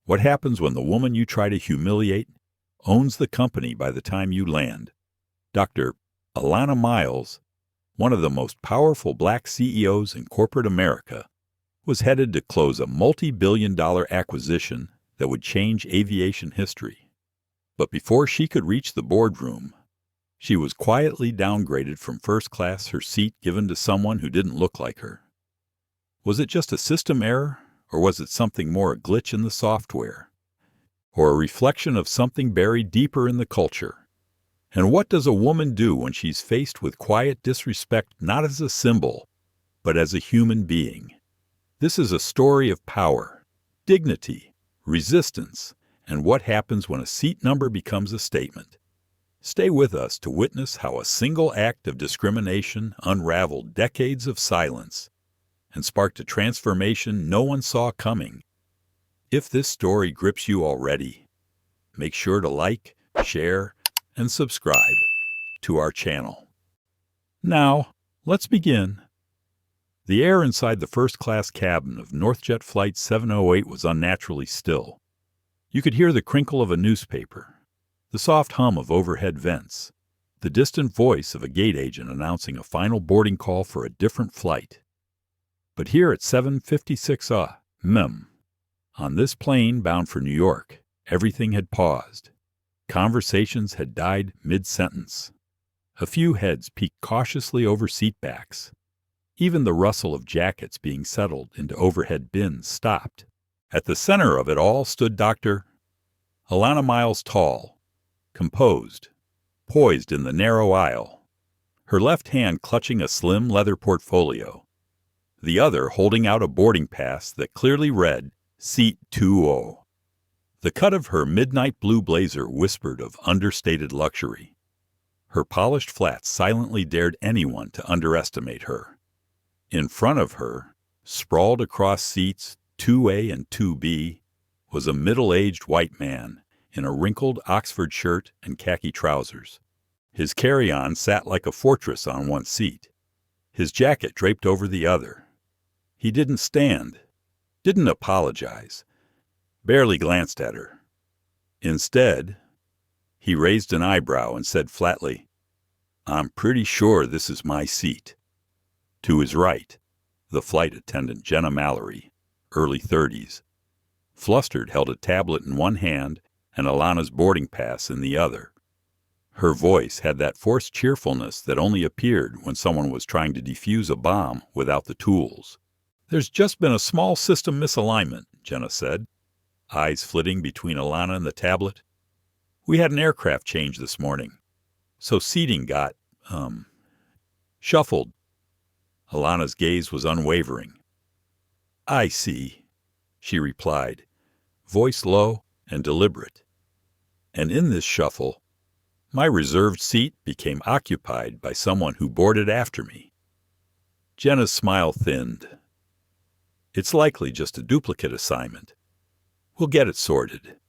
What happens when the woman you try to humiliate owns the company by the time you land? Dr. Alana Miles, one of the most powerful black CEOs in corporate America, was headed to close a multi-billion-dollar acquisition that would change aviation history. But before she could reach the boardroom, she was quietly downgraded from first class, her seat given to someone who didn't look like her. Was it just a system error, or was it something more, a glitch in the software, or a reflection of something buried deeper in the culture? And what does a woman do when she's faced with quiet disrespect, not as a symbol, but as a human being? This is a story of power, dignity, resistance, and what happens when a seat number becomes a statement. Stay with us to witness how a single act of discrimination unraveled decades of silence and sparked a transformation no one saw coming. If this story grips you already, make sure to like, share, and subscribe to our channel. Now, let's begin. The air inside the first-class cabin of Northjet Flight 708 was unnaturally still. You could hear the crinkle of a newspaper, the soft hum of overhead vents, the distant voice of a gate agent announcing a final boarding call for a different flight. But here at 7:56 a.m., on this plane bound for New York, everything had paused. Conversations had died mid-sentence. A few heads peeked cautiously over seat backs. Even the rustle of jackets being settled into overhead bins stopped. At the center of it all stood Dr. Alana Miles, tall, composed, poised in the narrow aisle, her left hand clutching a slim leather portfolio, the other holding out a boarding pass that clearly read, Seat 20. The cut of her midnight blue blazer whispered of understated luxury. Her polished flats silently dared anyone to underestimate her. In front of her, sprawled across seats 2A and 2B, was a middle-aged white man in a wrinkled Oxford shirt and khaki trousers. His carry-on sat like a fortress on one seat, his jacket draped over the other. He didn't stand, didn't apologize, barely glanced at her. Instead, he raised an eyebrow and said flatly, "I'm pretty sure this is my seat." To his right, the flight attendant, Jenna Mallory, early 30s, flustered, held a tablet in one hand and Alana's boarding pass in the other. Her voice had that forced cheerfulness that only appeared when someone was trying to defuse a bomb without the tools. "There's just been a small system misalignment," Jenna said, eyes flitting between Alana and the tablet. "We had an aircraft change this morning, so seating got, shuffled." Alana's gaze was unwavering. "I see," she replied, voice low and deliberate. "And in this shuffle, my reserved seat became occupied by someone who boarded after me." Jenna's smile thinned. "It's likely just a duplicate assignment. We'll get it sorted."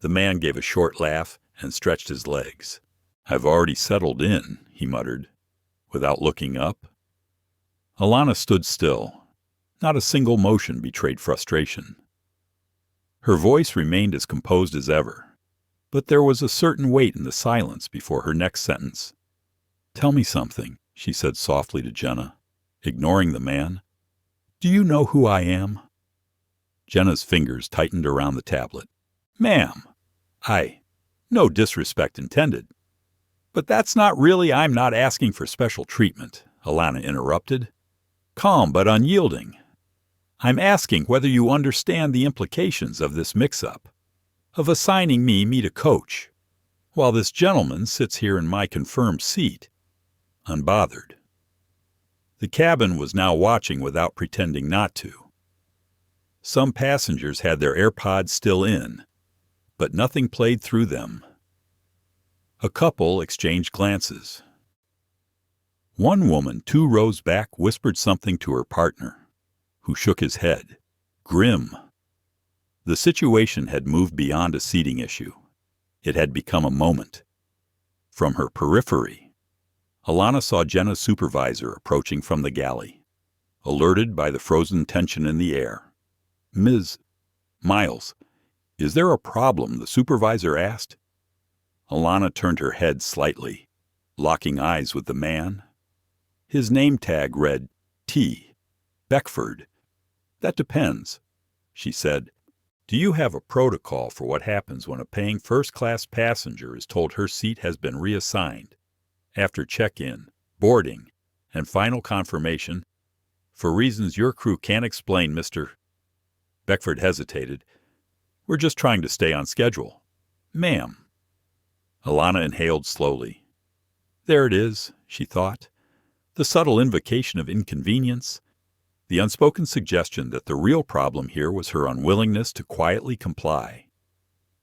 The man gave a short laugh and stretched his legs. "I've already settled in," he muttered, without looking up. Alana stood still. Not a single motion betrayed frustration. Her voice remained as composed as ever, but there was a certain weight in the silence before her next sentence. "Tell me something," she said softly to Jenna, ignoring the man. "Do you know who I am?" Jenna's fingers tightened around the tablet. "Ma'am, no disrespect intended." "But that's not really—" "I'm not asking for special treatment," Alana interrupted, calm but unyielding. "I'm asking whether you understand the implications of this mix-up, of assigning me to coach, while this gentleman sits here in my confirmed seat, unbothered." The cabin was now watching without pretending not to. Some passengers had their AirPods still in, but nothing played through them. A couple exchanged glances. One woman 2 rows back whispered something to her partner, who shook his head, grim. The situation had moved beyond a seating issue. It had become a moment. From her periphery, Alana saw Jenna's supervisor approaching from the galley, alerted by the frozen tension in the air. "Ms. Miles, "Is there a problem?" the supervisor asked. Alana turned her head slightly, locking eyes with the man. His name tag read T. Beckford. "That depends," she said. "Do you have a protocol for what happens when a paying first-class passenger is told her seat has been reassigned? After check-in, boarding, and final confirmation, for reasons your crew can't explain, Mr. Beckford hesitated. "We're just trying to stay on schedule." "Ma'am." Alana inhaled slowly. There it is, she thought. The subtle invocation of inconvenience. The unspoken suggestion that the real problem here was her unwillingness to quietly comply.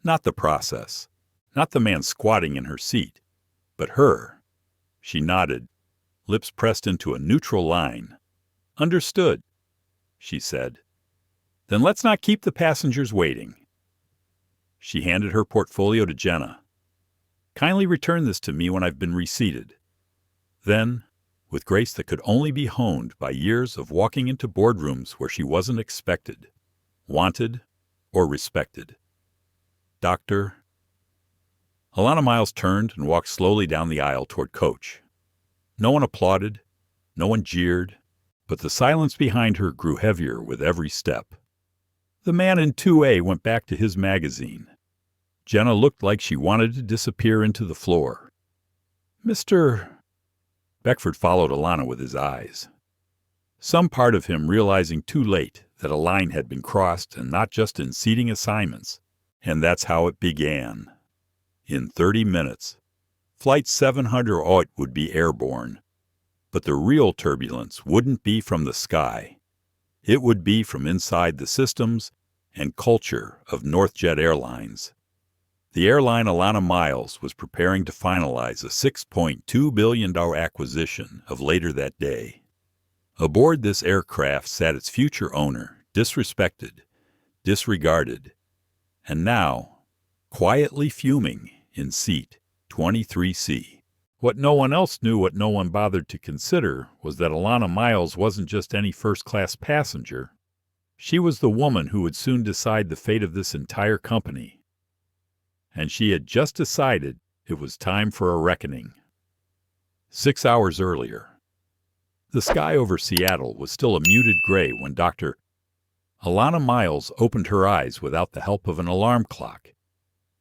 Not the process, not the man squatting in her seat, but her. She nodded, lips pressed into a neutral line. "Understood," she said. "Then let's not keep the passengers waiting." She handed her portfolio to Jenna. "Kindly return this to me when I've been reseated." Then, with grace that could only be honed by years of walking into boardrooms where she wasn't expected, wanted, or respected. "Dr." Alana Miles turned and walked slowly down the aisle toward Coach. No one applauded, no one jeered, but the silence behind her grew heavier with every step. The man in 2A went back to his magazine. Jenna looked like she wanted to disappear into the floor. "Mr." Beckford followed Alana with his eyes. Some part of him realizing too late that a line had been crossed, and not just in seating assignments. And that's how it began. In 30 minutes, Flight 708 would be airborne. But the real turbulence wouldn't be from the sky. It would be from inside the systems and culture of NorthJet Airlines. The airline Alana Miles was preparing to finalize a $6.2 billion acquisition of later that day. Aboard this aircraft sat its future owner, disrespected, disregarded, and now quietly fuming in seat 23C. What no one else knew, what no one bothered to consider, was that Alana Miles wasn't just any first-class passenger. She was the woman who would soon decide the fate of this entire company. And she had just decided it was time for a reckoning. 6 hours earlier, the sky over Seattle was still a muted gray when Dr. Alana Miles opened her eyes without the help of an alarm clock.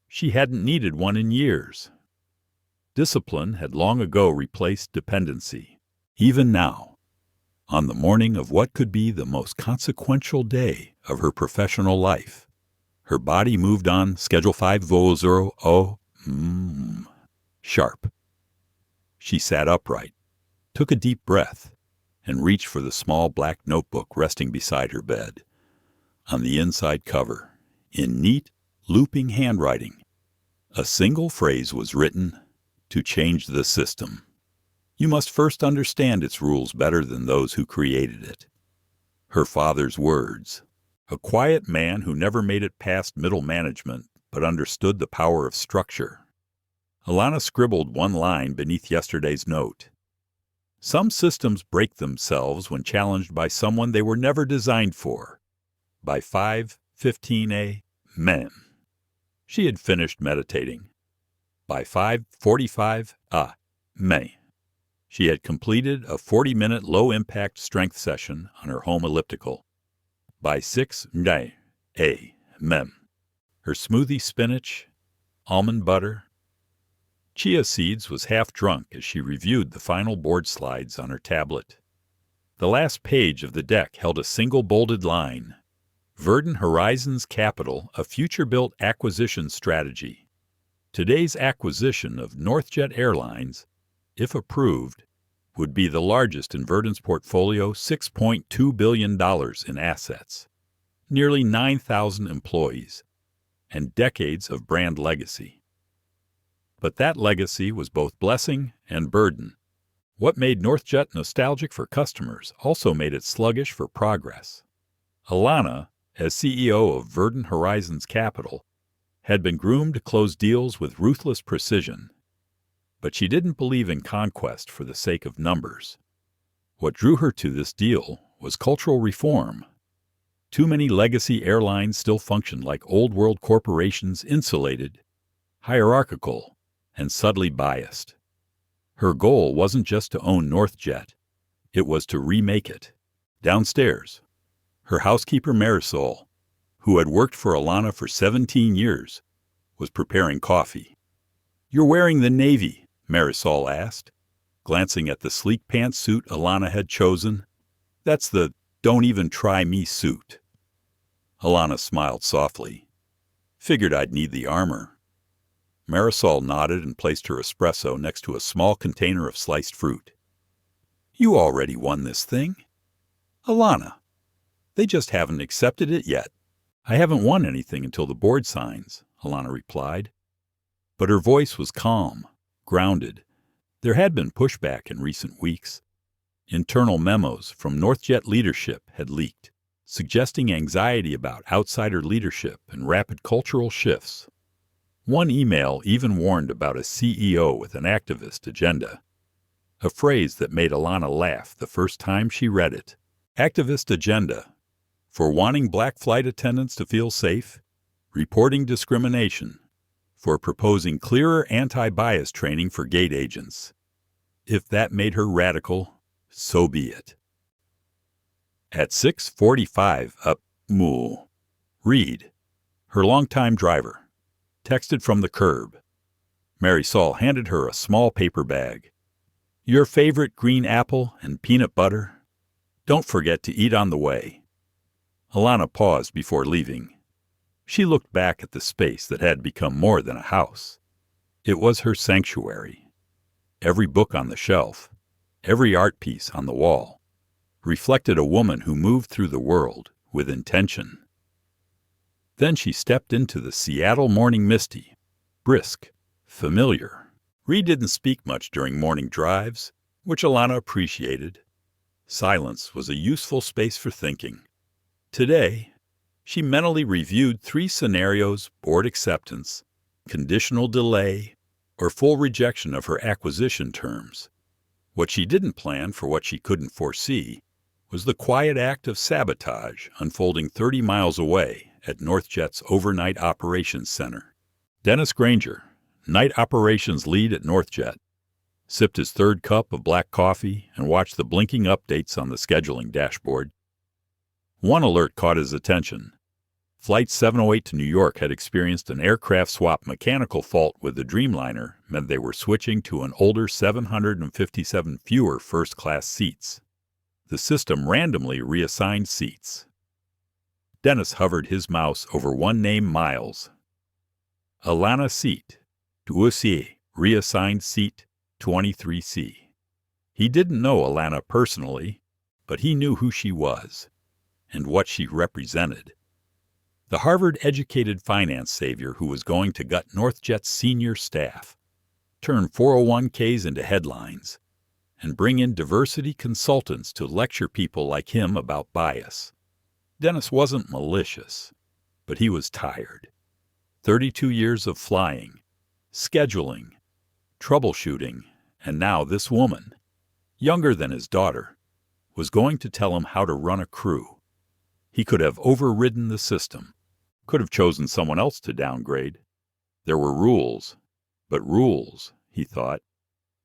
She hadn't needed one in years. Discipline had long ago replaced dependency. Even now, on the morning of what could be the most consequential day of her professional life, her body moved on Schedule 500 sharp. She sat upright, took a deep breath, and reached for the small black notebook resting beside her bed. On the inside cover, in neat, looping handwriting, a single phrase was written: "To change the system, you must first understand its rules better than those who created it." Her father's words. A quiet man who never made it past middle management, but understood the power of structure. Alana scribbled one line beneath yesterday's note. Some systems break themselves when challenged by someone they were never designed for. By 5:15 a.m. She had finished meditating. By 5:45 a.m. she had completed a 40-minute low-impact strength session on her home elliptical. By 6 a.m. her smoothie spinach, almond butter, chia seeds was half drunk as she reviewed the final board slides on her tablet. The last page of the deck held a single bolded line: Verdant Horizons Capital, a future-built acquisition strategy. Today's acquisition of NorthJet Airlines, if approved, would be the largest in Verdant's portfolio, $6.2 billion in assets, nearly 9,000 employees, and decades of brand legacy. But that legacy was both blessing and burden. What made NorthJet nostalgic for customers also made it sluggish for progress. Alana, as CEO of Verdant Horizons Capital, had been groomed to close deals with ruthless precision. But she didn't believe in conquest for the sake of numbers. What drew her to this deal was cultural reform. Too many legacy airlines still functioned like old-world corporations, insulated, hierarchical, and subtly biased. Her goal wasn't just to own NorthJet. It was to remake it. Downstairs, her housekeeper Marisol, who had worked for Alana for 17 years, was preparing coffee. "You're wearing the Navy?" Marisol asked, glancing at the sleek pantsuit Alana had chosen. "That's the 'don't even try me' suit." Alana smiled softly. "Figured I'd need the armor." Marisol nodded and placed her espresso next to a small container of sliced fruit. "You already won this thing." "Alana, they just haven't accepted it yet." "I haven't won anything until the board signs," Alana replied. But her voice was calm, grounded. There had been pushback in recent weeks. Internal memos from NorthJet leadership had leaked, suggesting anxiety about outsider leadership and rapid cultural shifts. One email even warned about a CEO with an activist agenda, a phrase that made Alana laugh the first time she read it. Activist agenda. For wanting black flight attendants to feel safe, reporting discrimination, for proposing clearer anti-bias training for gate agents. If that made her radical, so be it. At 6:45 Reed, her longtime driver, texted from the curb. Marisol handed her a small paper bag. "Your favorite green apple and peanut butter? Don't forget to eat on the way." Alana paused before leaving. She looked back at the space that had become more than a house. It was her sanctuary. Every book on the shelf, every art piece on the wall, reflected a woman who moved through the world with intention. Then she stepped into the Seattle morning misty, brisk, familiar. Reed didn't speak much during morning drives, which Alana appreciated. Silence was a useful space for thinking. Today, she mentally reviewed 3 scenarios: board acceptance, conditional delay, or full rejection of her acquisition terms. What she didn't plan for what she couldn't foresee was the quiet act of sabotage unfolding 30 miles away at NorthJet's overnight operations center. Dennis Granger, night operations lead at NorthJet, sipped his 3rd cup of black coffee and watched the blinking updates on the scheduling dashboard. One alert caught his attention. Flight 708 to New York had experienced an aircraft swap mechanical fault with the Dreamliner, meant they were switching to an older 757 fewer first-class seats. The system randomly reassigned seats. Dennis hovered his mouse over one name: Miles. Alana seat, dossier, reassigned seat 23C. He didn't know Alana personally, but he knew who she was and what she represented. The Harvard-educated finance savior who was going to gut NorthJet's senior staff, turn 401ks into headlines, and bring in diversity consultants to lecture people like him about bias. Dennis wasn't malicious, but he was tired. 32 years of flying, scheduling, troubleshooting, and now this woman, younger than his daughter, was going to tell him how to run a crew. He could have overridden the system, could have chosen someone else to downgrade. There were rules, but rules, he thought,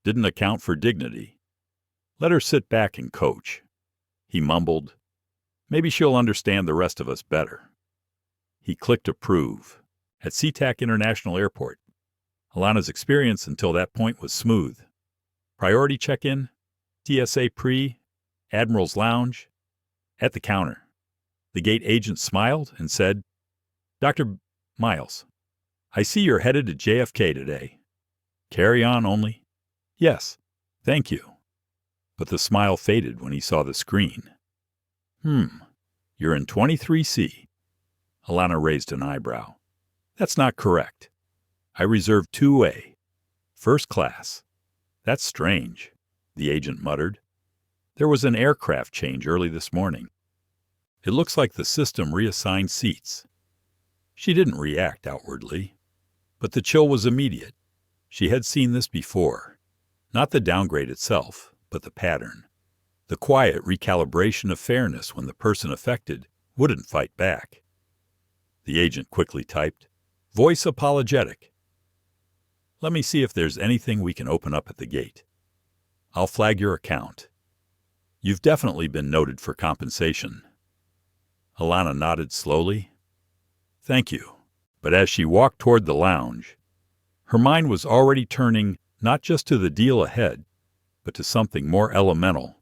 didn't account for dignity. Let her sit back and coach. He mumbled, "Maybe she'll understand the rest of us better." He clicked approve. At SeaTac International Airport, Alana's experience until that point was smooth. Priority check-in, TSA pre, Admiral's Lounge. At the counter, the gate agent smiled and said, "Dr. Miles, I see you're headed to JFK today. Carry on only?" "Yes, thank you." But the smile faded when he saw the screen. You're in 23C. Alana raised an eyebrow. "That's not correct. I reserved 2A. First class." "That's strange," the agent muttered. "There was an aircraft change early this morning. It looks like the system reassigned seats." She didn't react outwardly, but the chill was immediate. She had seen this before. Not the downgrade itself, but the pattern. The quiet recalibration of fairness when the person affected wouldn't fight back. The agent quickly typed, "Voice apologetic. Let me see if there's anything we can open up at the gate. I'll flag your account. You've definitely been noted for compensation." Alana nodded slowly. "Thank you." But as she walked toward the lounge, her mind was already turning not just to the deal ahead, but to something more elemental.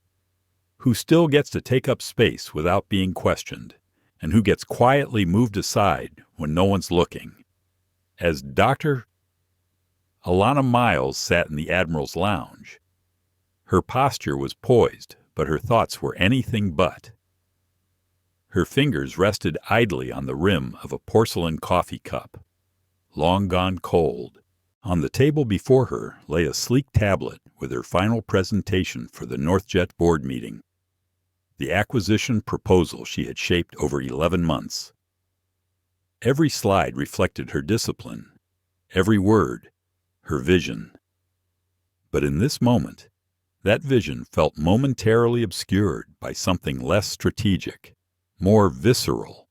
Who still gets to take up space without being questioned, and who gets quietly moved aside when no one's looking. As Dr. Alana Miles sat in the Admiral's lounge, her posture was poised, but her thoughts were anything but. Her fingers rested idly on the rim of a porcelain coffee cup, long gone cold. On the table before her lay a sleek tablet with her final presentation for the NorthJet board meeting, the acquisition proposal she had shaped over 11 months. Every slide reflected her discipline, every word, her vision. But in this moment, that vision felt momentarily obscured by something less strategic, more visceral.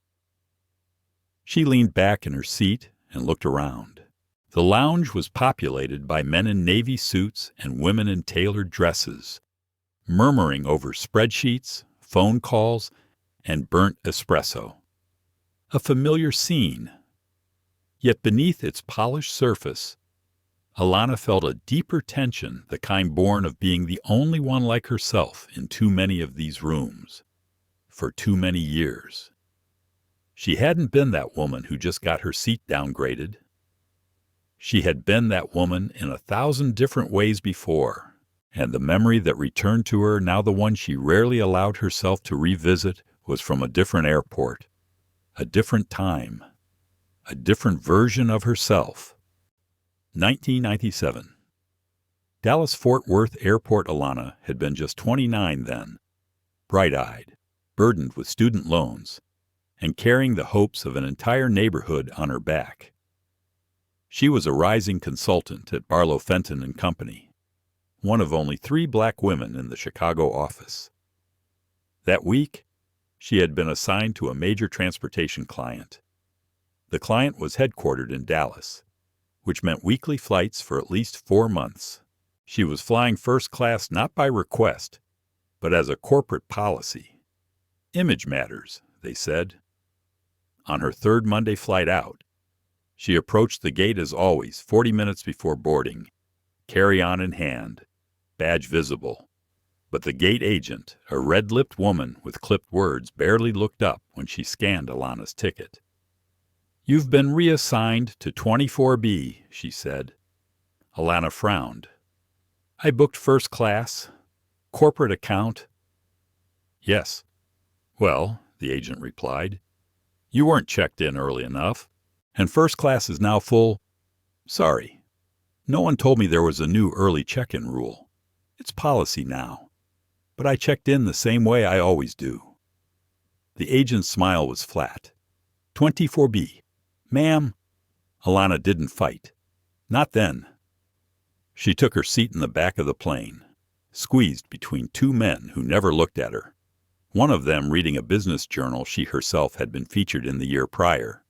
She leaned back in her seat and looked around. The lounge was populated by men in navy suits and women in tailored dresses, murmuring over spreadsheets, phone calls, and burnt espresso. A familiar scene. Yet beneath its polished surface, Alana felt a deeper tension, the kind born of being the only one like herself in too many of these rooms, for too many years. She hadn't been that woman who just got her seat downgraded. She had been that woman in 1,000 different ways before, and the memory that returned to her, now the one she rarely allowed herself to revisit, was from a different airport, a different time, a different version of herself. 1997. Dallas-Fort Worth Airport Alana had been just 29 then, bright-eyed, burdened with student loans, and carrying the hopes of an entire neighborhood on her back. She was a rising consultant at Barlow Fenton and Company, one of only 3 black women in the Chicago office. That week, she had been assigned to a major transportation client. The client was headquartered in Dallas, which meant weekly flights for at least 4 months. She was flying first class not by request, but as a corporate policy. Image matters, they said. On her 3rd Monday flight out, she approached the gate as always, 40 minutes before boarding, carry-on in hand, badge visible. But the gate agent, a red-lipped woman with clipped words, barely looked up when she scanned Alana's ticket. "You've been reassigned to 24B, she said. Alana frowned. "I booked first class. Corporate account." "Yes." "Well," the agent replied, "you weren't checked in early enough, and first class is now full. Sorry. No one told me there was a new early check-in rule. It's policy now. But I checked in the same way I always do." The agent's smile was flat. 24B. "Ma'am." Alana didn't fight. Not then. She took her seat in the back of the plane, squeezed between 2 men who never looked at her, one of them reading a business journal she herself had been featured in the year prior.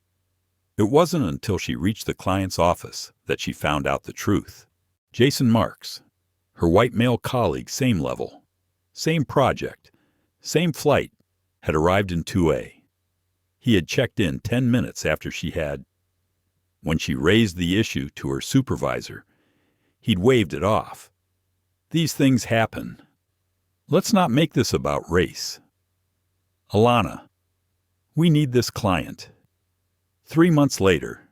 It wasn't until she reached the client's office that she found out the truth. Jason Marks, her white male colleague, same level, same project, same flight, had arrived in 2A. He had checked in 10 minutes after she had. When she raised the issue to her supervisor, he'd waved it off. "These things happen. Let's not make this about race. Alana, we need this client." 3 months later,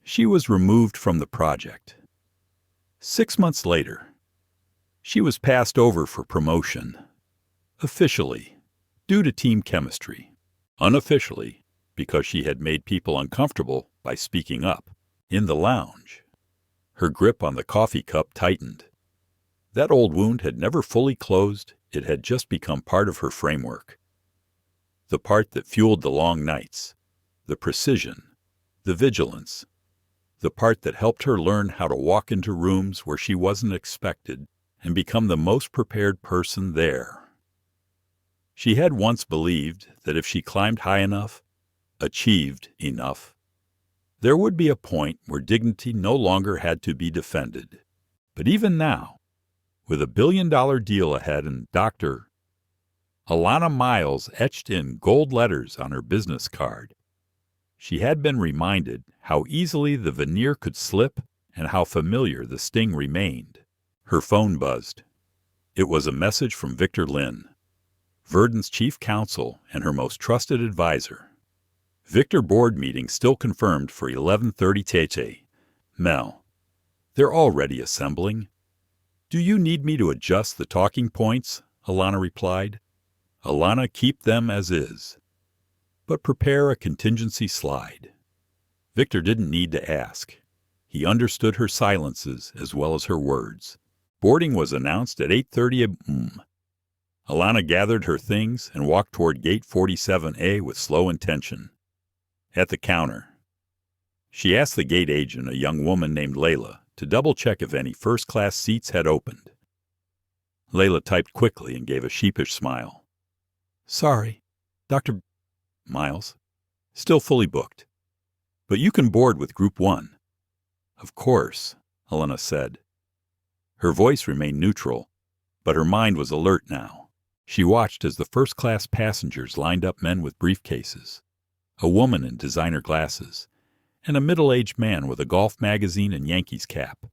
she was removed from the project. 6 months later, she was passed over for promotion. Officially, due to team chemistry. Unofficially, because she had made people uncomfortable by speaking up. In the lounge, her grip on the coffee cup tightened. That old wound had never fully closed. It had just become part of her framework. The part that fueled the long nights, the precision, the vigilance, the part that helped her learn how to walk into rooms where she wasn't expected and become the most prepared person there. She had once believed that if she climbed high enough, achieved enough, there would be a point where dignity no longer had to be defended. But even now, with a billion-dollar deal ahead and Dr. Alana Miles etched in gold letters on her business card, she had been reminded how easily the veneer could slip and how familiar the sting remained. Her phone buzzed. It was a message from Victor Lynn, Verdon's chief counsel and her most trusted advisor. Victor board meeting still confirmed for 11:30 Tete. Mel, they're already assembling. Do you need me to adjust the talking points? Alana replied. Alana, keep them as is, but prepare a contingency slide. Victor didn't need to ask. He understood her silences as well as her words. Boarding was announced at 8:30 a.m. Alana gathered her things and walked toward Gate 47A with slow intention. At the counter, she asked the gate agent, a young woman named Layla, to double-check if any first-class seats had opened. Layla typed quickly and gave a sheepish smile. Sorry, Dr. Miles, still fully booked. But you can board with Group 1. Of course, Alana said. Her voice remained neutral, but her mind was alert now. She watched as the first-class passengers lined up, men with briefcases, a woman in designer glasses, and a middle-aged man with a golf magazine and Yankees cap.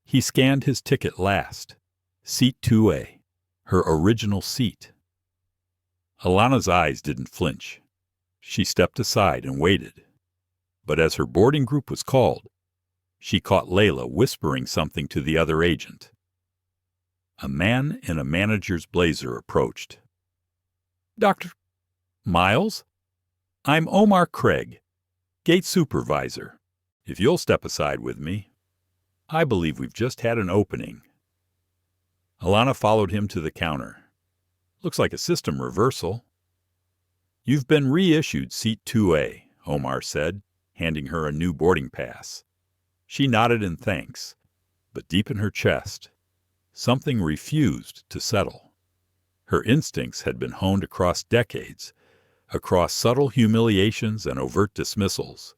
He scanned his ticket last. Seat 2A, her original seat. Alana's eyes didn't flinch. She stepped aside and waited. But as her boarding group was called, she caught Layla whispering something to the other agent. A man in a manager's blazer approached. Dr. Miles? I'm Omar Craig, gate supervisor. If you'll step aside with me, I believe we've just had an opening. Alana followed him to the counter. Looks like a system reversal. You've been reissued seat 2A, Omar said, handing her a new boarding pass. She nodded in thanks, but deep in her chest, something refused to settle. Her instincts had been honed across decades, across subtle humiliations and overt dismissals,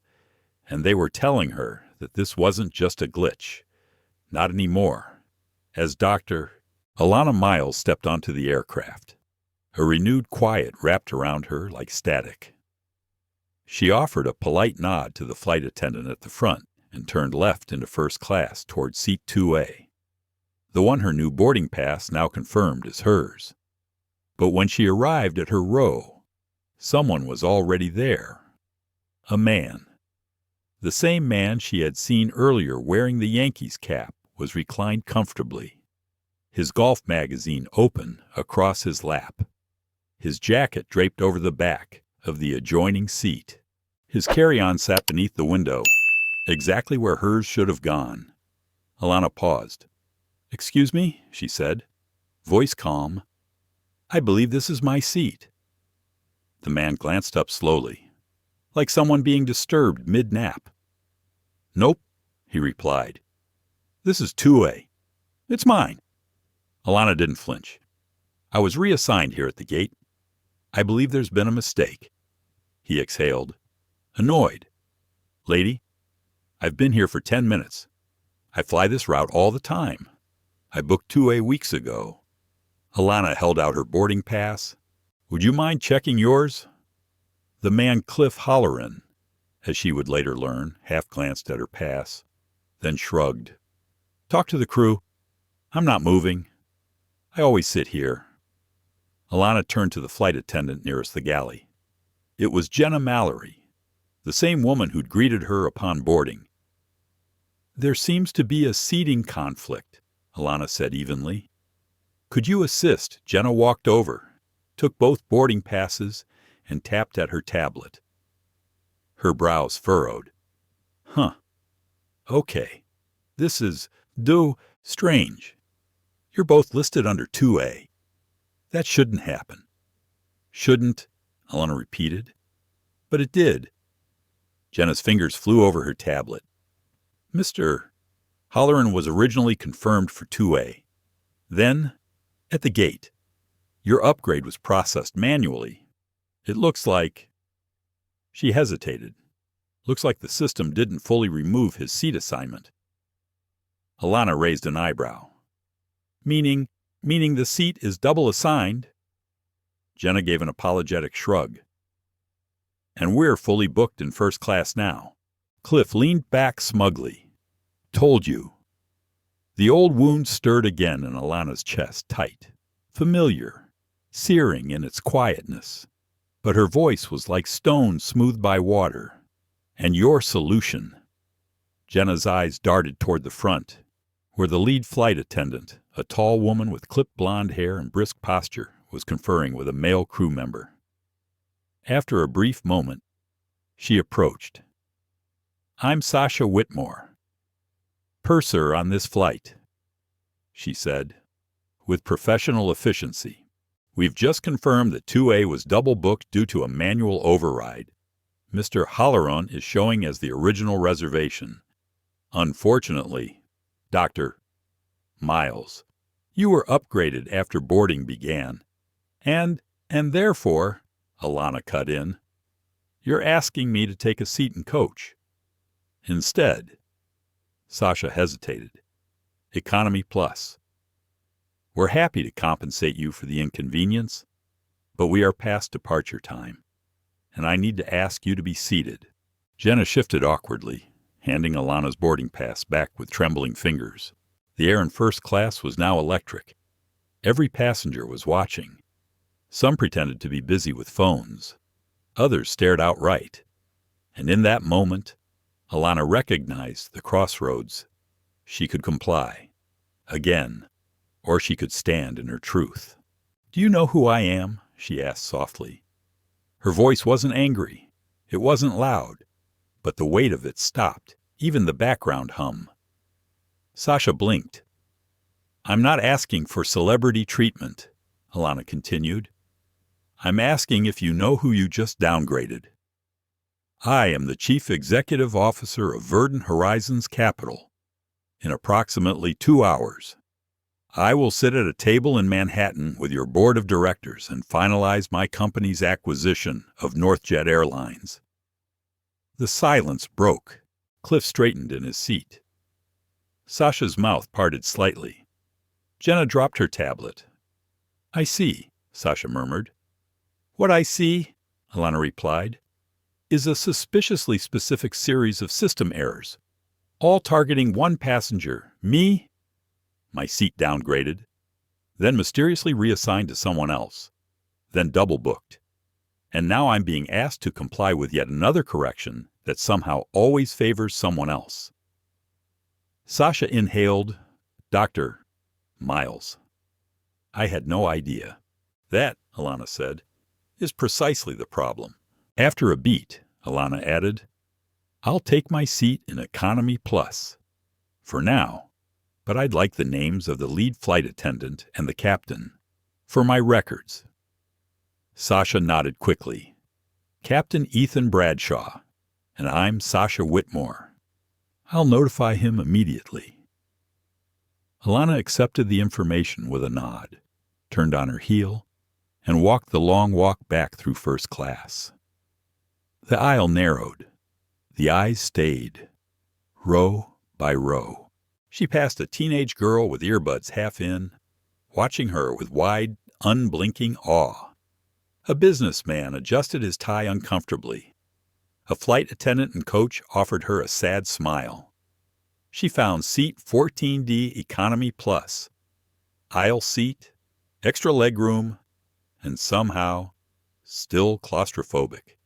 and they were telling her that this wasn't just a glitch. Not anymore. As Dr. Alana Miles stepped onto the aircraft, a renewed quiet wrapped around her like static. She offered a polite nod to the flight attendant at the front and turned left into first class toward seat 2A, the one her new boarding pass now confirmed as hers. But when she arrived at her row, someone was already there. A man. The same man she had seen earlier wearing the Yankees cap was reclined comfortably, his golf magazine open across his lap, his jacket draped over the back of the adjoining seat. His carry-on sat beneath the window, exactly where hers should have gone. Alana paused. Excuse me, she said, voice calm. I believe this is my seat. The man glanced up slowly, like someone being disturbed mid-nap. Nope, he replied. This is 2A. It's mine. Alana didn't flinch. I was reassigned here at the gate. I believe there's been a mistake. He exhaled, annoyed. Lady, I've been here for 10 minutes. I fly this route all the time. I booked 2A weeks ago. Alana held out her boarding pass. Would you mind checking yours? The man Cliff Holleran, as she would later learn, half glanced at her pass, then shrugged. Talk to the crew. I'm not moving. I always sit here. Alana turned to the flight attendant nearest the galley. It was Jenna Mallory, the same woman who'd greeted her upon boarding. There seems to be a seating conflict, Alana said evenly. Could you assist? Jenna walked over, took both boarding passes, and tapped at her tablet. Her brows furrowed. Huh. Okay. This is, strange. You're both listed under 2A. That shouldn't happen. Shouldn't, Alana repeated. But it did. Jenna's fingers flew over her tablet. Mr. Holleran was originally confirmed for 2A. Then, at the gate. Your upgrade was processed manually. It looks like—" She hesitated. "Looks like the system didn't fully remove his seat assignment." Alana raised an eyebrow. Meaning the seat is double assigned?" Jenna gave an apologetic shrug. "And we're fully booked in first class now." Cliff leaned back smugly. "Told you." The old wound stirred again in Alana's chest, tight, familiar, searing in its quietness. But her voice was like stone smoothed by water. "And your solution?" Jenna's eyes darted toward the front, where the lead flight attendant, a tall woman with clipped blonde hair and brisk posture, was conferring with a male crew member. After a brief moment, she approached. "I'm Sasha Whitmore, purser on this flight," she said, with professional efficiency. "We've just confirmed that 2A was double booked due to a manual override. Mr. Halloran is showing as the original reservation. Unfortunately, Dr. Miles, you were upgraded after boarding began. And therefore," Alana cut in, "you're asking me to take a seat in coach. Instead." Sasha hesitated. "Economy Plus. We're happy to compensate you for the inconvenience, but we are past departure time, and I need to ask you to be seated." Jenna shifted awkwardly, handing Alana's boarding pass back with trembling fingers. The air in first class was now electric. Every passenger was watching. Some pretended to be busy with phones. Others stared outright. And in that moment, Alana recognized the crossroads. She could comply. Again. Or she could stand in her truth. "Do you know who I am?" she asked softly. Her voice wasn't angry. It wasn't loud. But the weight of it stopped even the background hum. Sasha blinked. "I'm not asking for celebrity treatment," Alana continued. "I'm asking if you know who you just downgraded. I am the Chief Executive Officer of Verdant Horizons Capital. In approximately 2 hours, I will sit at a table in Manhattan with your board of directors and finalize my company's acquisition of Northjet Airlines." The silence broke. Cliff straightened in his seat. Sasha's mouth parted slightly. Jenna dropped her tablet. "I see," Sasha murmured. "What I see," Alana replied, "is a suspiciously specific series of system errors, all targeting one passenger, me. My seat downgraded, then mysteriously reassigned to someone else, then double-booked. And now I'm being asked to comply with yet another correction that somehow always favors someone else." Sasha inhaled. "Dr. Miles. I had no idea." "That," Alana said, "is precisely the problem." After a beat, Alana added, "I'll take my seat in Economy Plus. For now. But I'd like the names of the lead flight attendant and the captain. For my records." Sasha nodded quickly. "Captain Ethan Bradshaw, and I'm Sasha Whitmore. I'll notify him immediately." Alana accepted the information with a nod, turned on her heel, and walked the long walk back through first class. The aisle narrowed. The eyes stayed, row by row. She passed a teenage girl with earbuds half in, watching her with wide, unblinking awe. A businessman adjusted his tie uncomfortably. A flight attendant and coach offered her a sad smile. She found seat 14D Economy Plus, aisle seat, extra legroom, and somehow still claustrophobic.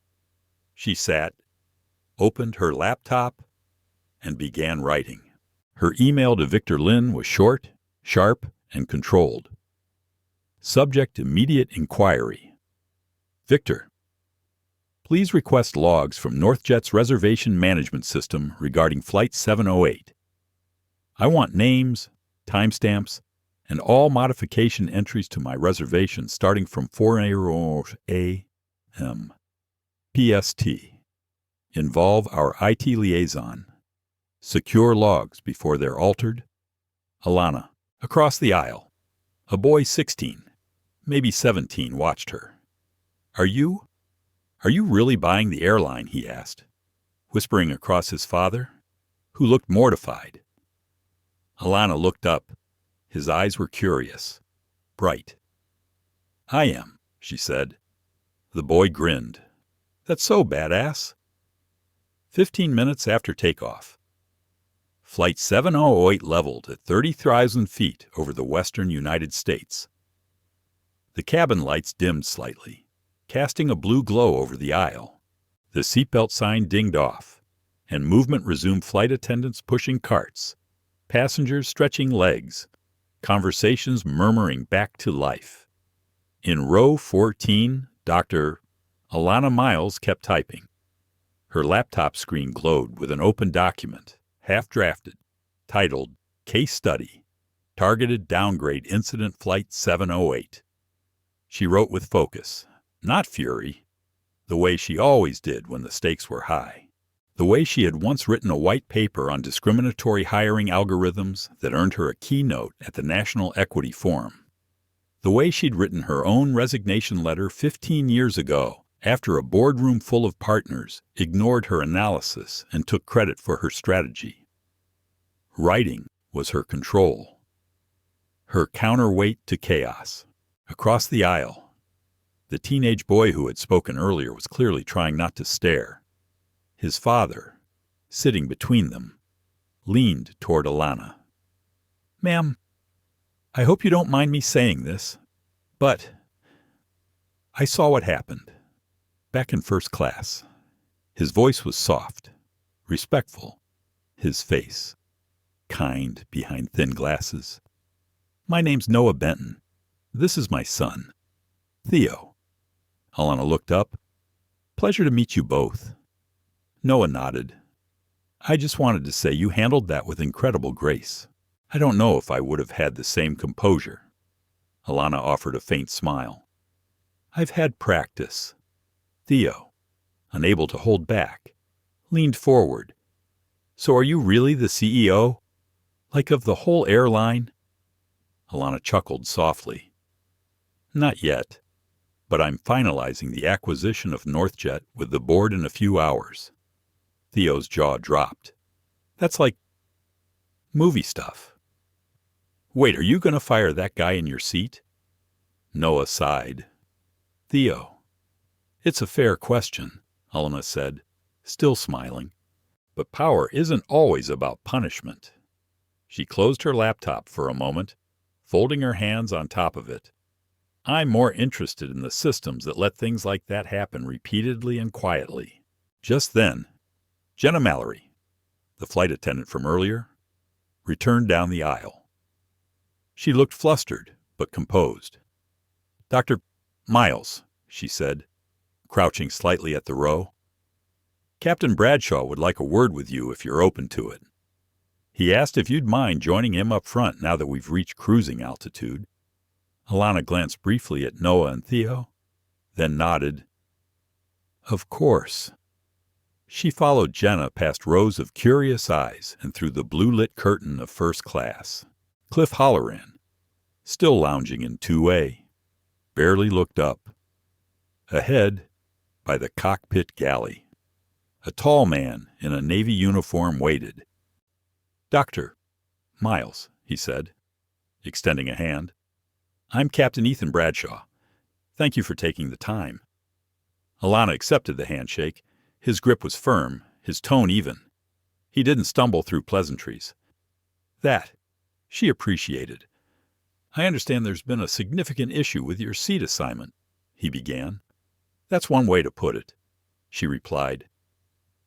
She sat, opened her laptop, and began writing. Her email to Victor Lynn was short, sharp, and controlled. Subject: immediate inquiry. Victor, please request logs from Northjet's reservation management system regarding Flight 708. I want names, timestamps, and all modification entries to my reservation starting from 4 a.m. PST. Involve our IT liaison. Secure logs before they're altered. Alana. Across the aisle. A boy 16. maybe 17, watched her. Are you really buying the airline?" he asked, whispering across his father, who looked mortified. Alana looked up. His eyes were curious, bright. "I am," she said. The boy grinned. "That's so badass." 15 minutes after takeoff, Flight 708 leveled at 30,000 feet over the western United States. The cabin lights dimmed slightly, casting a blue glow over the aisle. The seatbelt sign dinged off, and movement resumed. Flight attendants pushing carts, passengers stretching legs, conversations murmuring back to life. In row 14, Dr. Alana Miles kept typing. Her laptop screen glowed with an open document, half-drafted, titled Case Study, Targeted Downgrade Incident Flight 708. She wrote with focus, not fury, the way she always did when the stakes were high. The way she had once written a white paper on discriminatory hiring algorithms that earned her a keynote at the National Equity Forum. The way she'd written her own resignation letter 15 years ago after a boardroom full of partners ignored her analysis and took credit for her strategy. Writing was her control, her counterweight to chaos. Across the aisle, the teenage boy who had spoken earlier was clearly trying not to stare. His father, sitting between them, leaned toward Alana. "Ma'am, I hope you don't mind me saying this, but I saw what happened back in first class." His voice was soft, respectful, his face kind behind thin glasses. "My name's Noah Benton. This is my son, Theo." Alana looked up. "Pleasure to meet you both." Noah nodded. "I just wanted to say you handled that with incredible grace. I don't know if I would have had the same composure." Alana offered a faint smile. "I've had practice." Theo, unable to hold back, leaned forward. "So are you really the CEO? Like of the whole airline?" Alana chuckled softly. "Not yet, but I'm finalizing the acquisition of NorthJet with the board in a few hours." Theo's jaw dropped. "That's like movie stuff." "Wait, are you going to fire that guy in your seat?" Noah sighed. "Theo, it's a fair question," Alana said, still smiling. "But power isn't always about punishment." She closed her laptop for a moment, folding her hands on top of it. "I'm more interested in the systems that let things like that happen repeatedly and quietly." Just then, Jenna Mallory, the flight attendant from earlier, returned down the aisle. She looked flustered, but composed. "Dr. Miles," she said, crouching slightly at the row. "Captain Bradshaw would like a word with you if you're open to it. He asked if you'd mind joining him up front now that we've reached cruising altitude." Alana glanced briefly at Noah and Theo, then nodded. "Of course." She followed Jenna past rows of curious eyes and through the blue-lit curtain of first class. Cliff Halloran, still lounging in 2A, barely looked up. Ahead, by the cockpit galley, a tall man in a Navy uniform waited. "Dr. Miles," he said, extending a hand. "I'm Captain Ethan Bradshaw. Thank you for taking the time." Alana accepted the handshake. His grip was firm, his tone even. He didn't stumble through pleasantries. That she appreciated. "I understand there's been a significant issue with your seat assignment," he began. "That's one way to put it," she replied.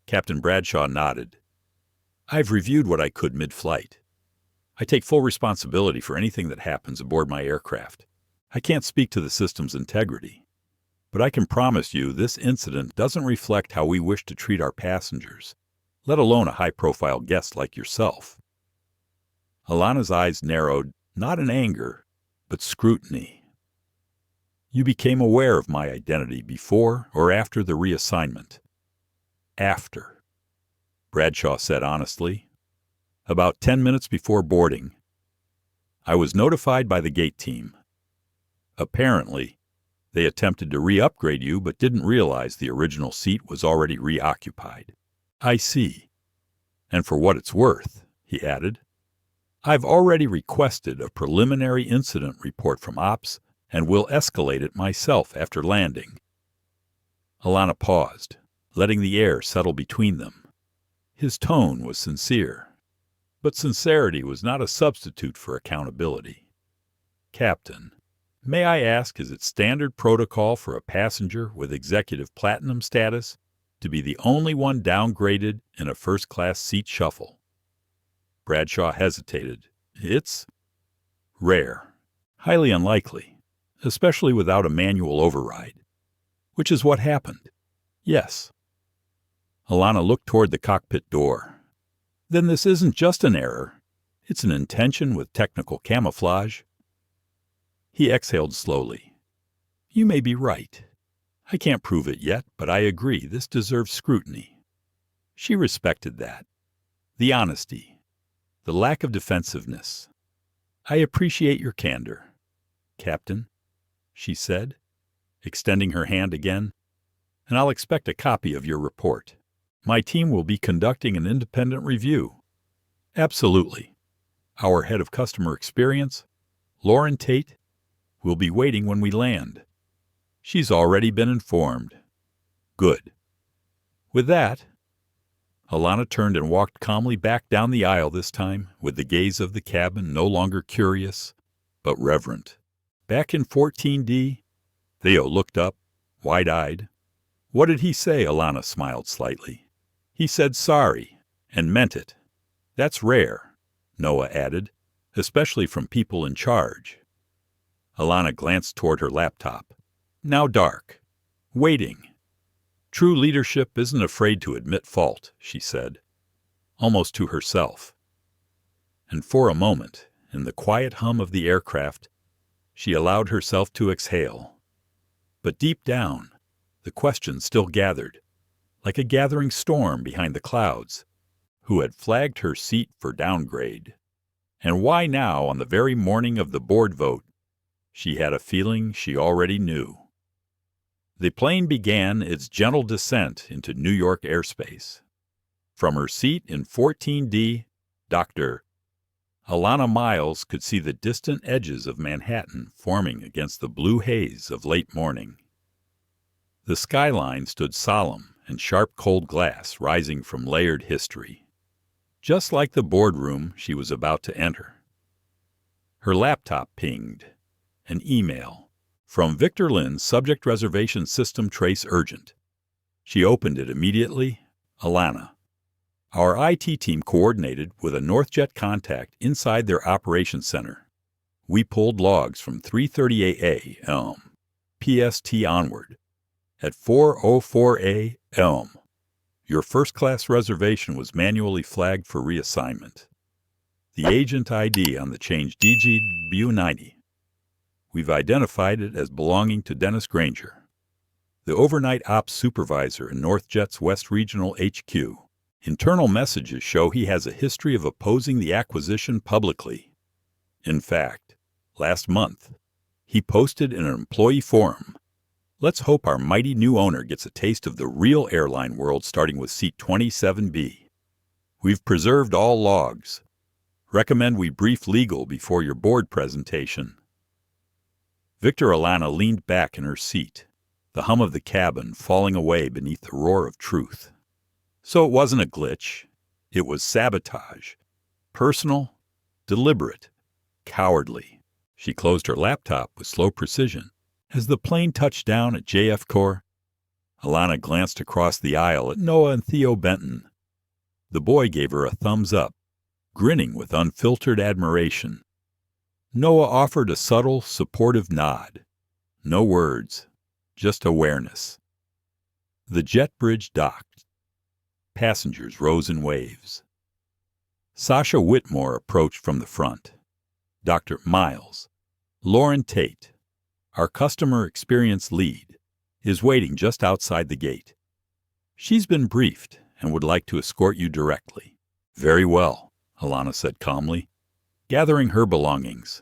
Captain Bradshaw nodded. "I've reviewed what I could mid-flight. I take full responsibility for anything that happens aboard my aircraft. I can't speak to the system's integrity, but I can promise you this incident doesn't reflect how we wish to treat our passengers, let alone a high-profile guest like yourself." Alana's eyes narrowed, not in anger, but scrutiny. "You became aware of my identity before or after the reassignment?" "After," Bradshaw said honestly. "About 10 minutes before boarding. I was notified by the gate team. Apparently, they attempted to re-upgrade you but didn't realize the original seat was already reoccupied. I see. And for what it's worth, he added, I've already requested a preliminary incident report from Ops and will escalate it myself after landing. Alana paused, letting the air settle between them. His tone was sincere, but sincerity was not a substitute for accountability. Captain, may I ask, is it standard protocol for a passenger with executive platinum status to be the only one downgraded in a first-class seat shuffle? Bradshaw hesitated. It's rare, highly unlikely, especially without a manual override. Which is what happened. Yes. Alana looked toward the cockpit door. Then this isn't just an error. It's an intention with technical camouflage. He exhaled slowly. You may be right. I can't prove it yet, but I agree this deserves scrutiny. She respected that. The honesty. The lack of defensiveness. I appreciate your candor, Captain, she said, extending her hand again, and I'll expect a copy of your report. My team will be conducting an independent review. Absolutely. Our head of customer experience, Lauren Tate, will be waiting when we land. She's already been informed. Good. With that, Alana turned and walked calmly back down the aisle this time, with the gaze of the cabin no longer curious, but reverent. Back in 14D, Theo looked up, wide-eyed. What did he say? Alana smiled slightly. He said sorry, and meant it. That's rare, Noah added, especially from people in charge. Alana glanced toward her laptop. Now dark. Waiting. True leadership isn't afraid to admit fault, she said, almost to herself. And for a moment, in the quiet hum of the aircraft, she allowed herself to exhale. But deep down, the question still gathered, like a gathering storm behind the clouds. Who had flagged her seat for downgrade? And why now, on the very morning of the board vote? She had a feeling she already knew. The plane began its gentle descent into New York airspace. From her seat in 14D, Dr. Alana Miles could see the distant edges of Manhattan forming against the blue haze of late morning. The skyline stood solemn and sharp cold glass rising from layered history, just like the boardroom she was about to enter. Her laptop pinged. An email. From Victor Lin, Subject Reservation System Trace Urgent. She opened it immediately. Alana. Our IT team coordinated with a NorthJet contact inside their operations center. We pulled logs from 3:30 a.m. PST onward. At 4:04 a.m. Your first-class reservation was manually flagged for reassignment. The agent ID on the change DGW90. We've identified it as belonging to Dennis Granger, the overnight ops supervisor in NorthJet's West Regional HQ. Internal messages show he has a history of opposing the acquisition publicly. In fact, last month, he posted in an employee forum, "Let's hope our mighty new owner gets a taste of the real airline world starting with seat 27B. We've preserved all logs. Recommend we brief legal before your board presentation." Victor Alana leaned back in her seat, the hum of the cabin falling away beneath the roar of truth. So it wasn't a glitch. It was sabotage. Personal, deliberate, cowardly. She closed her laptop with slow precision. As the plane touched down at JF Corps, Alana glanced across the aisle at Noah and Theo Benton. The boy gave her a thumbs up, grinning with unfiltered admiration. Noah offered a subtle, supportive nod. No words, just awareness. The jet bridge docked. Passengers rose in waves. Sasha Whitmore approached from the front. Dr. Miles, Lauren Tate, our customer experience lead, is waiting just outside the gate. She's been briefed and would like to escort you directly. Very well, Alana said calmly, gathering her belongings.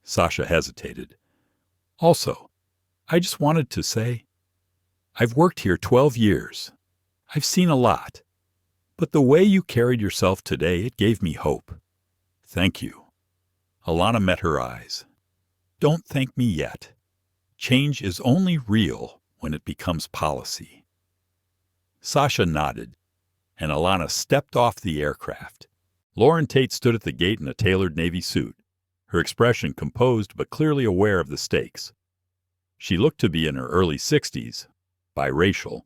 Sasha hesitated. Also, I just wanted to say, I've worked here 12 years. I've seen a lot. But the way you carried yourself today, it gave me hope. Thank you. Alana met her eyes. Don't thank me yet. Change is only real when it becomes policy. Sasha nodded, and Alana stepped off the aircraft. Lauren Tate stood at the gate in a tailored navy suit, her expression composed but clearly aware of the stakes. She looked to be in her early 60s, biracial,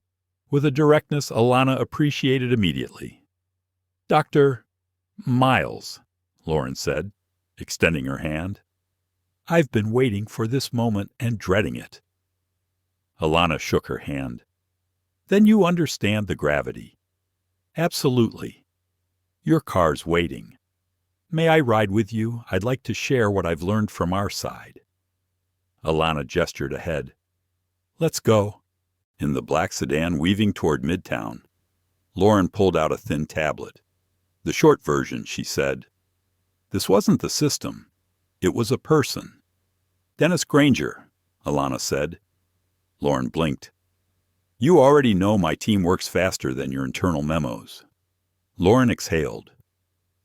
with a directness Alana appreciated immediately. "Dr. Miles," Lauren said, extending her hand. "I've been waiting for this moment and dreading it." Alana shook her hand. "Then you understand the gravity." "Absolutely. Your car's waiting. May I ride with you? I'd like to share what I've learned from our side." Alana gestured ahead. "Let's go." In the black sedan weaving toward Midtown, Lauren pulled out a thin tablet. "The short version," she said. "This wasn't the system. It was a person." "Dennis Granger," Alana said. Lauren blinked. "You already know my team works faster than your internal memos." Lauren exhaled.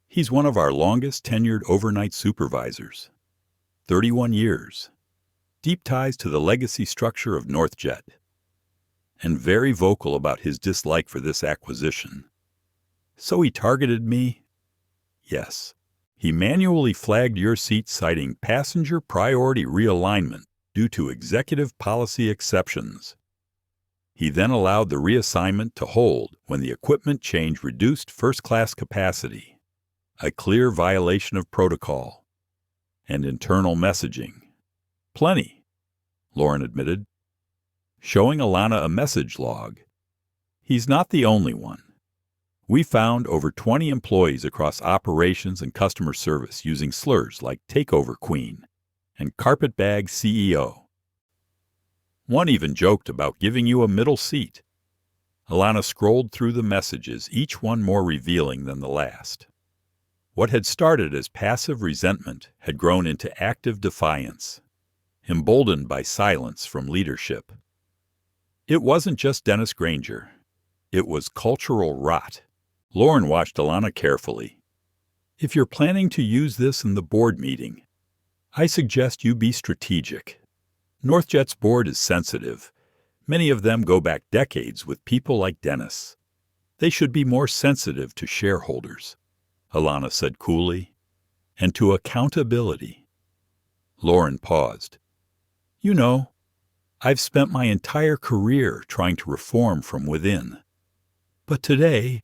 "He's one of our longest tenured overnight supervisors. 31 years. Deep ties to the legacy structure of NorthJet. And very vocal about his dislike for this acquisition. So he targeted me? Yes. He manually flagged your seat citing passenger priority realignment due to executive policy exceptions. He then allowed the reassignment to hold when the equipment change reduced first-class capacity, a clear violation of protocol, and internal messaging. Plenty, Lauren admitted, showing Alana a message log. He's not the only one. We found over 20 employees across operations and customer service using slurs like takeover queen and carpetbag CEO. One even joked about giving you a middle seat. Alana scrolled through the messages, each one more revealing than the last. What had started as passive resentment had grown into active defiance, emboldened by silence from leadership. It wasn't just Dennis Granger. It was cultural rot. Lauren watched Alana carefully. If you're planning to use this in the board meeting, I suggest you be strategic. NorthJet's board is sensitive. Many of them go back decades with people like Dennis. They should be more sensitive to shareholders, Alana said coolly, and to accountability. Lauren paused. You know, I've spent my entire career trying to reform from within. But today,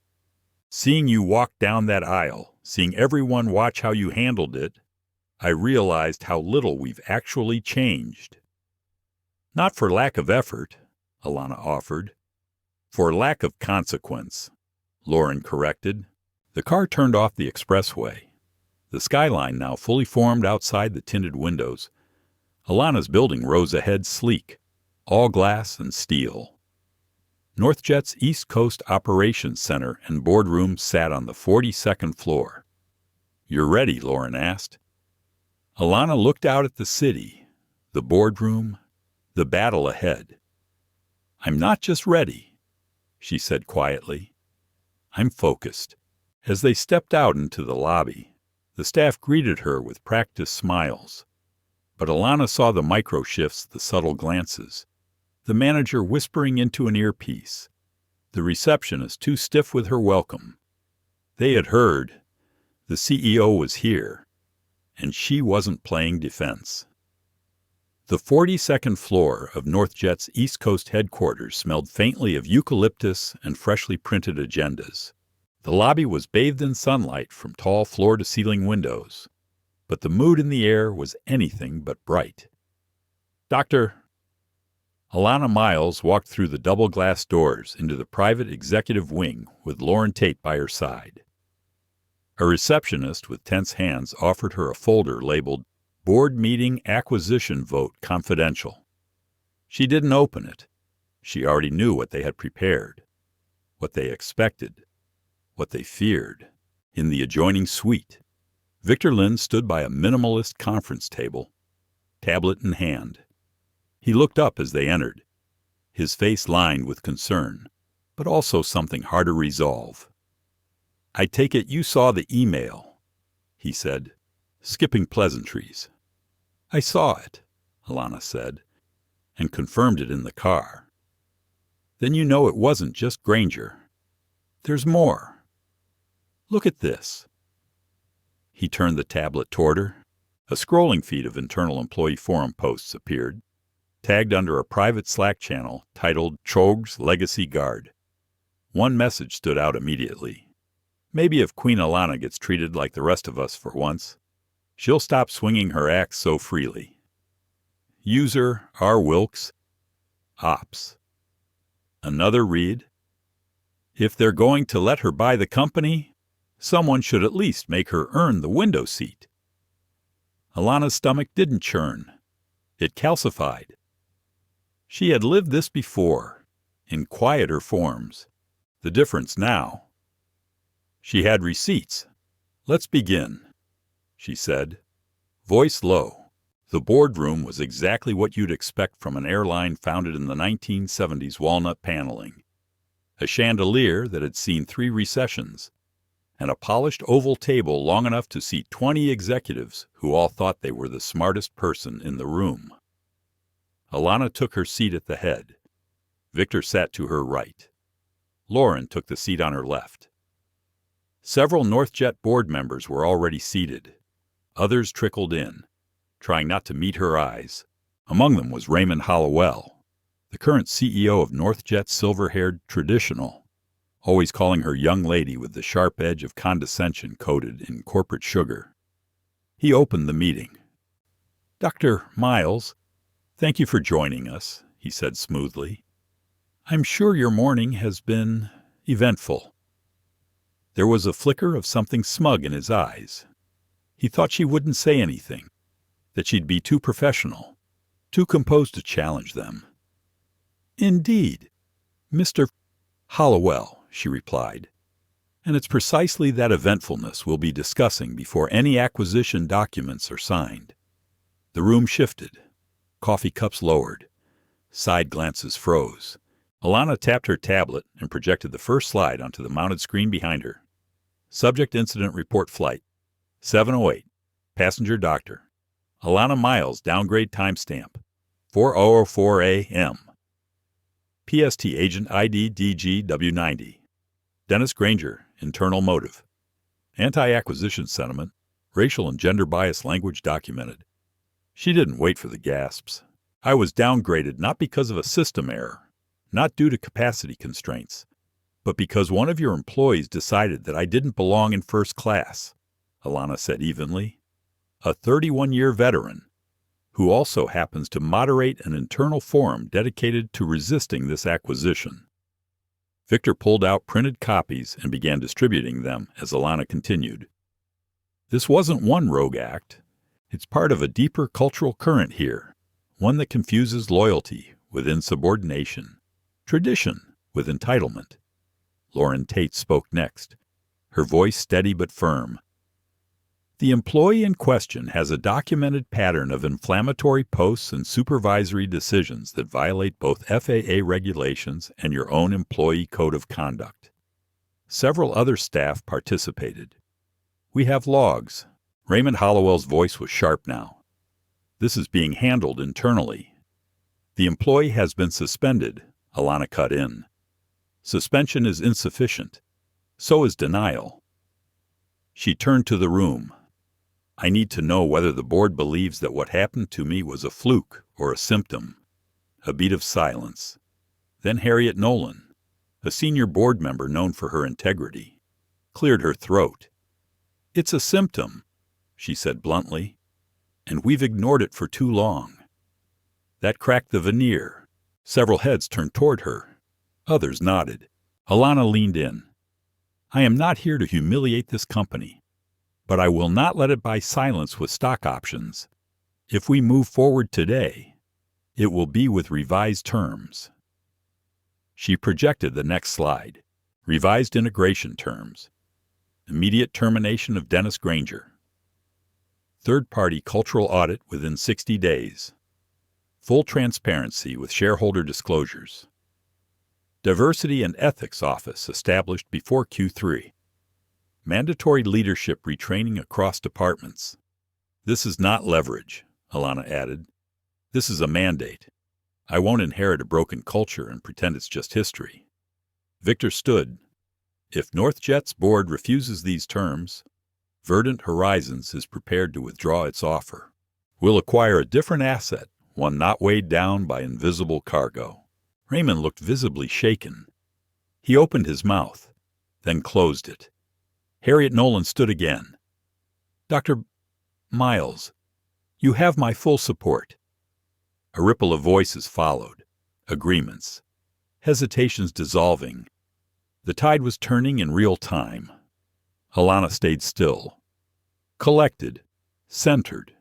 seeing you walk down that aisle, seeing everyone watch how you handled it, I realized how little we've actually changed. Not for lack of effort, Alana offered. For lack of consequence, Lauren corrected. The car turned off the expressway. The skyline now fully formed outside the tinted windows. Alana's building rose ahead sleek, all glass and steel. NorthJet's East Coast Operations Center and boardroom sat on the 42nd floor. "You're ready?" Lauren asked. Alana looked out at the city, the boardroom, the battle ahead. "I'm not just ready," she said quietly. "I'm focused." As they stepped out into the lobby, the staff greeted her with practiced smiles. But Alana saw the micro-shifts, the subtle glances, the manager whispering into an earpiece, the receptionist too stiff with her welcome. They had heard. The CEO was here, and she wasn't playing defense. The 42nd floor of NorthJet's East Coast headquarters smelled faintly of eucalyptus and freshly printed agendas. The lobby was bathed in sunlight from tall floor-to-ceiling windows, but the mood in the air was anything but bright. Dr. Alana Miles walked through the double-glass doors into the private executive wing with Lauren Tate by her side. A receptionist with tense hands offered her a folder labeled Board Meeting Acquisition Vote Confidential. She didn't open it. She already knew what they had prepared, what they expected, what they feared. In the adjoining suite, Victor Lynn stood by a minimalist conference table, tablet in hand. He looked up as they entered, his face lined with concern, but also something hard to resolve. "I take it you saw the email," he said, skipping pleasantries. "I saw it," Alana said, "and confirmed it in the car." "Then you know it wasn't just Granger. There's more. Look at this." He turned the tablet toward her. A scrolling feed of internal employee forum posts appeared, tagged under a private Slack channel titled Trogg's Legacy Guard. One message stood out immediately. "Maybe if Queen Alana gets treated like the rest of us for once, she'll stop swinging her axe so freely." User R. Wilkes, Ops. Another read: "If they're going to let her buy the company, someone should at least make her earn the window seat." Alana's stomach didn't churn. It calcified. She had lived this before, in quieter forms. The difference now. She had receipts. "Let's begin," she said, voice low. The boardroom was exactly what you'd expect from an airline founded in the 1970s walnut paneling. A chandelier that had seen 3 recessions, and a polished oval table long enough to seat 20 executives who all thought they were the smartest person in the room. Alana took her seat at the head. Victor sat to her right. Lauren took the seat on her left. Several NorthJet board members were already seated. Others trickled in, trying not to meet her eyes. Among them was Raymond Hollowell, the current CEO of NorthJet's silver-haired Traditional, always calling her young lady with the sharp edge of condescension coated in corporate sugar. He opened the meeting. "Dr. Miles, thank you for joining us," he said smoothly. "I'm sure your morning has been eventful." There was a flicker of something smug in his eyes. He thought she wouldn't say anything, that she'd be too professional, too composed to challenge them. "Indeed, Mr. Hollowell," she replied, "and it's precisely that eventfulness we'll be discussing before any acquisition documents are signed." The room shifted. Coffee cups lowered. Side glances froze. Alana tapped her tablet and projected the first slide onto the mounted screen behind her. Subject Incident Report Flight 708. Passenger Doctor. Alana Miles downgrade timestamp 4004 a.m. PST Agent ID DGW90. Dennis Granger, internal motive. Anti-acquisition sentiment, racial and gender bias language documented. She didn't wait for the gasps. "I was downgraded not because of a system error, not due to capacity constraints, but because one of your employees decided that I didn't belong in first class," Alana said evenly. "A 31-year veteran, who also happens to moderate an internal forum dedicated to resisting this acquisition." Victor pulled out printed copies and began distributing them as Alana continued. "This wasn't one rogue act. It's part of a deeper cultural current here, one that confuses loyalty with insubordination, tradition with entitlement." Lauren Tate spoke next, her voice steady but firm. "The employee in question has a documented pattern of inflammatory posts and supervisory decisions that violate both FAA regulations and your own employee code of conduct. Several other staff participated. We have logs." Raymond Hollowell's voice was sharp now. "This is being handled internally." "The employee has been suspended," Alana cut in. "Suspension is insufficient. So is denial." She turned to the room. "I need to know whether the board believes that what happened to me was a fluke or a symptom." A beat of silence. Then Harriet Nolan, a senior board member known for her integrity, cleared her throat. "It's a symptom," she said bluntly, "and we've ignored it for too long." That cracked the veneer. Several heads turned toward her. Others nodded. Alana leaned in. "I am not here to humiliate this company, but I will not let it buy silence with stock options. If we move forward today, it will be with revised terms." She projected the next slide. Revised integration terms. Immediate termination of Dennis Granger. Third-party cultural audit within 60 days. Full transparency with shareholder disclosures. Diversity and Ethics Office established before Q3. Mandatory leadership retraining across departments. This is not leverage, Alana added. This is a mandate. I won't inherit a broken culture and pretend it's just history. Victor stood. If NorthJet's board refuses these terms, Verdant Horizons is prepared to withdraw its offer. We'll acquire a different asset, one not weighed down by invisible cargo. Raymond looked visibly shaken. He opened his mouth, then closed it. Harriet Nolan stood again. Dr. Miles, you have my full support. A ripple of voices followed. Agreements. Hesitations dissolving. The tide was turning in real time. Alana stayed still. Collected. Centered.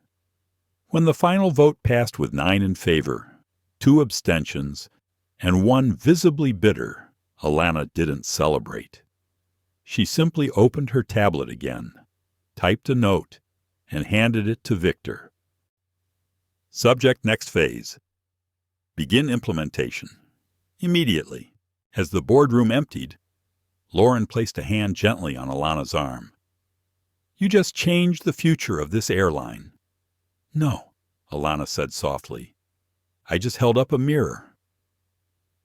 When the final vote passed with 9 in favor, 2 abstentions, and 1 visibly bitter, Alana didn't celebrate. She simply opened her tablet again, typed a note, and handed it to Victor. Subject next phase. Begin implementation. Immediately. As the boardroom emptied, Lauren placed a hand gently on Alana's arm. You just changed the future of this airline. No, Alana said softly. I just held up a mirror.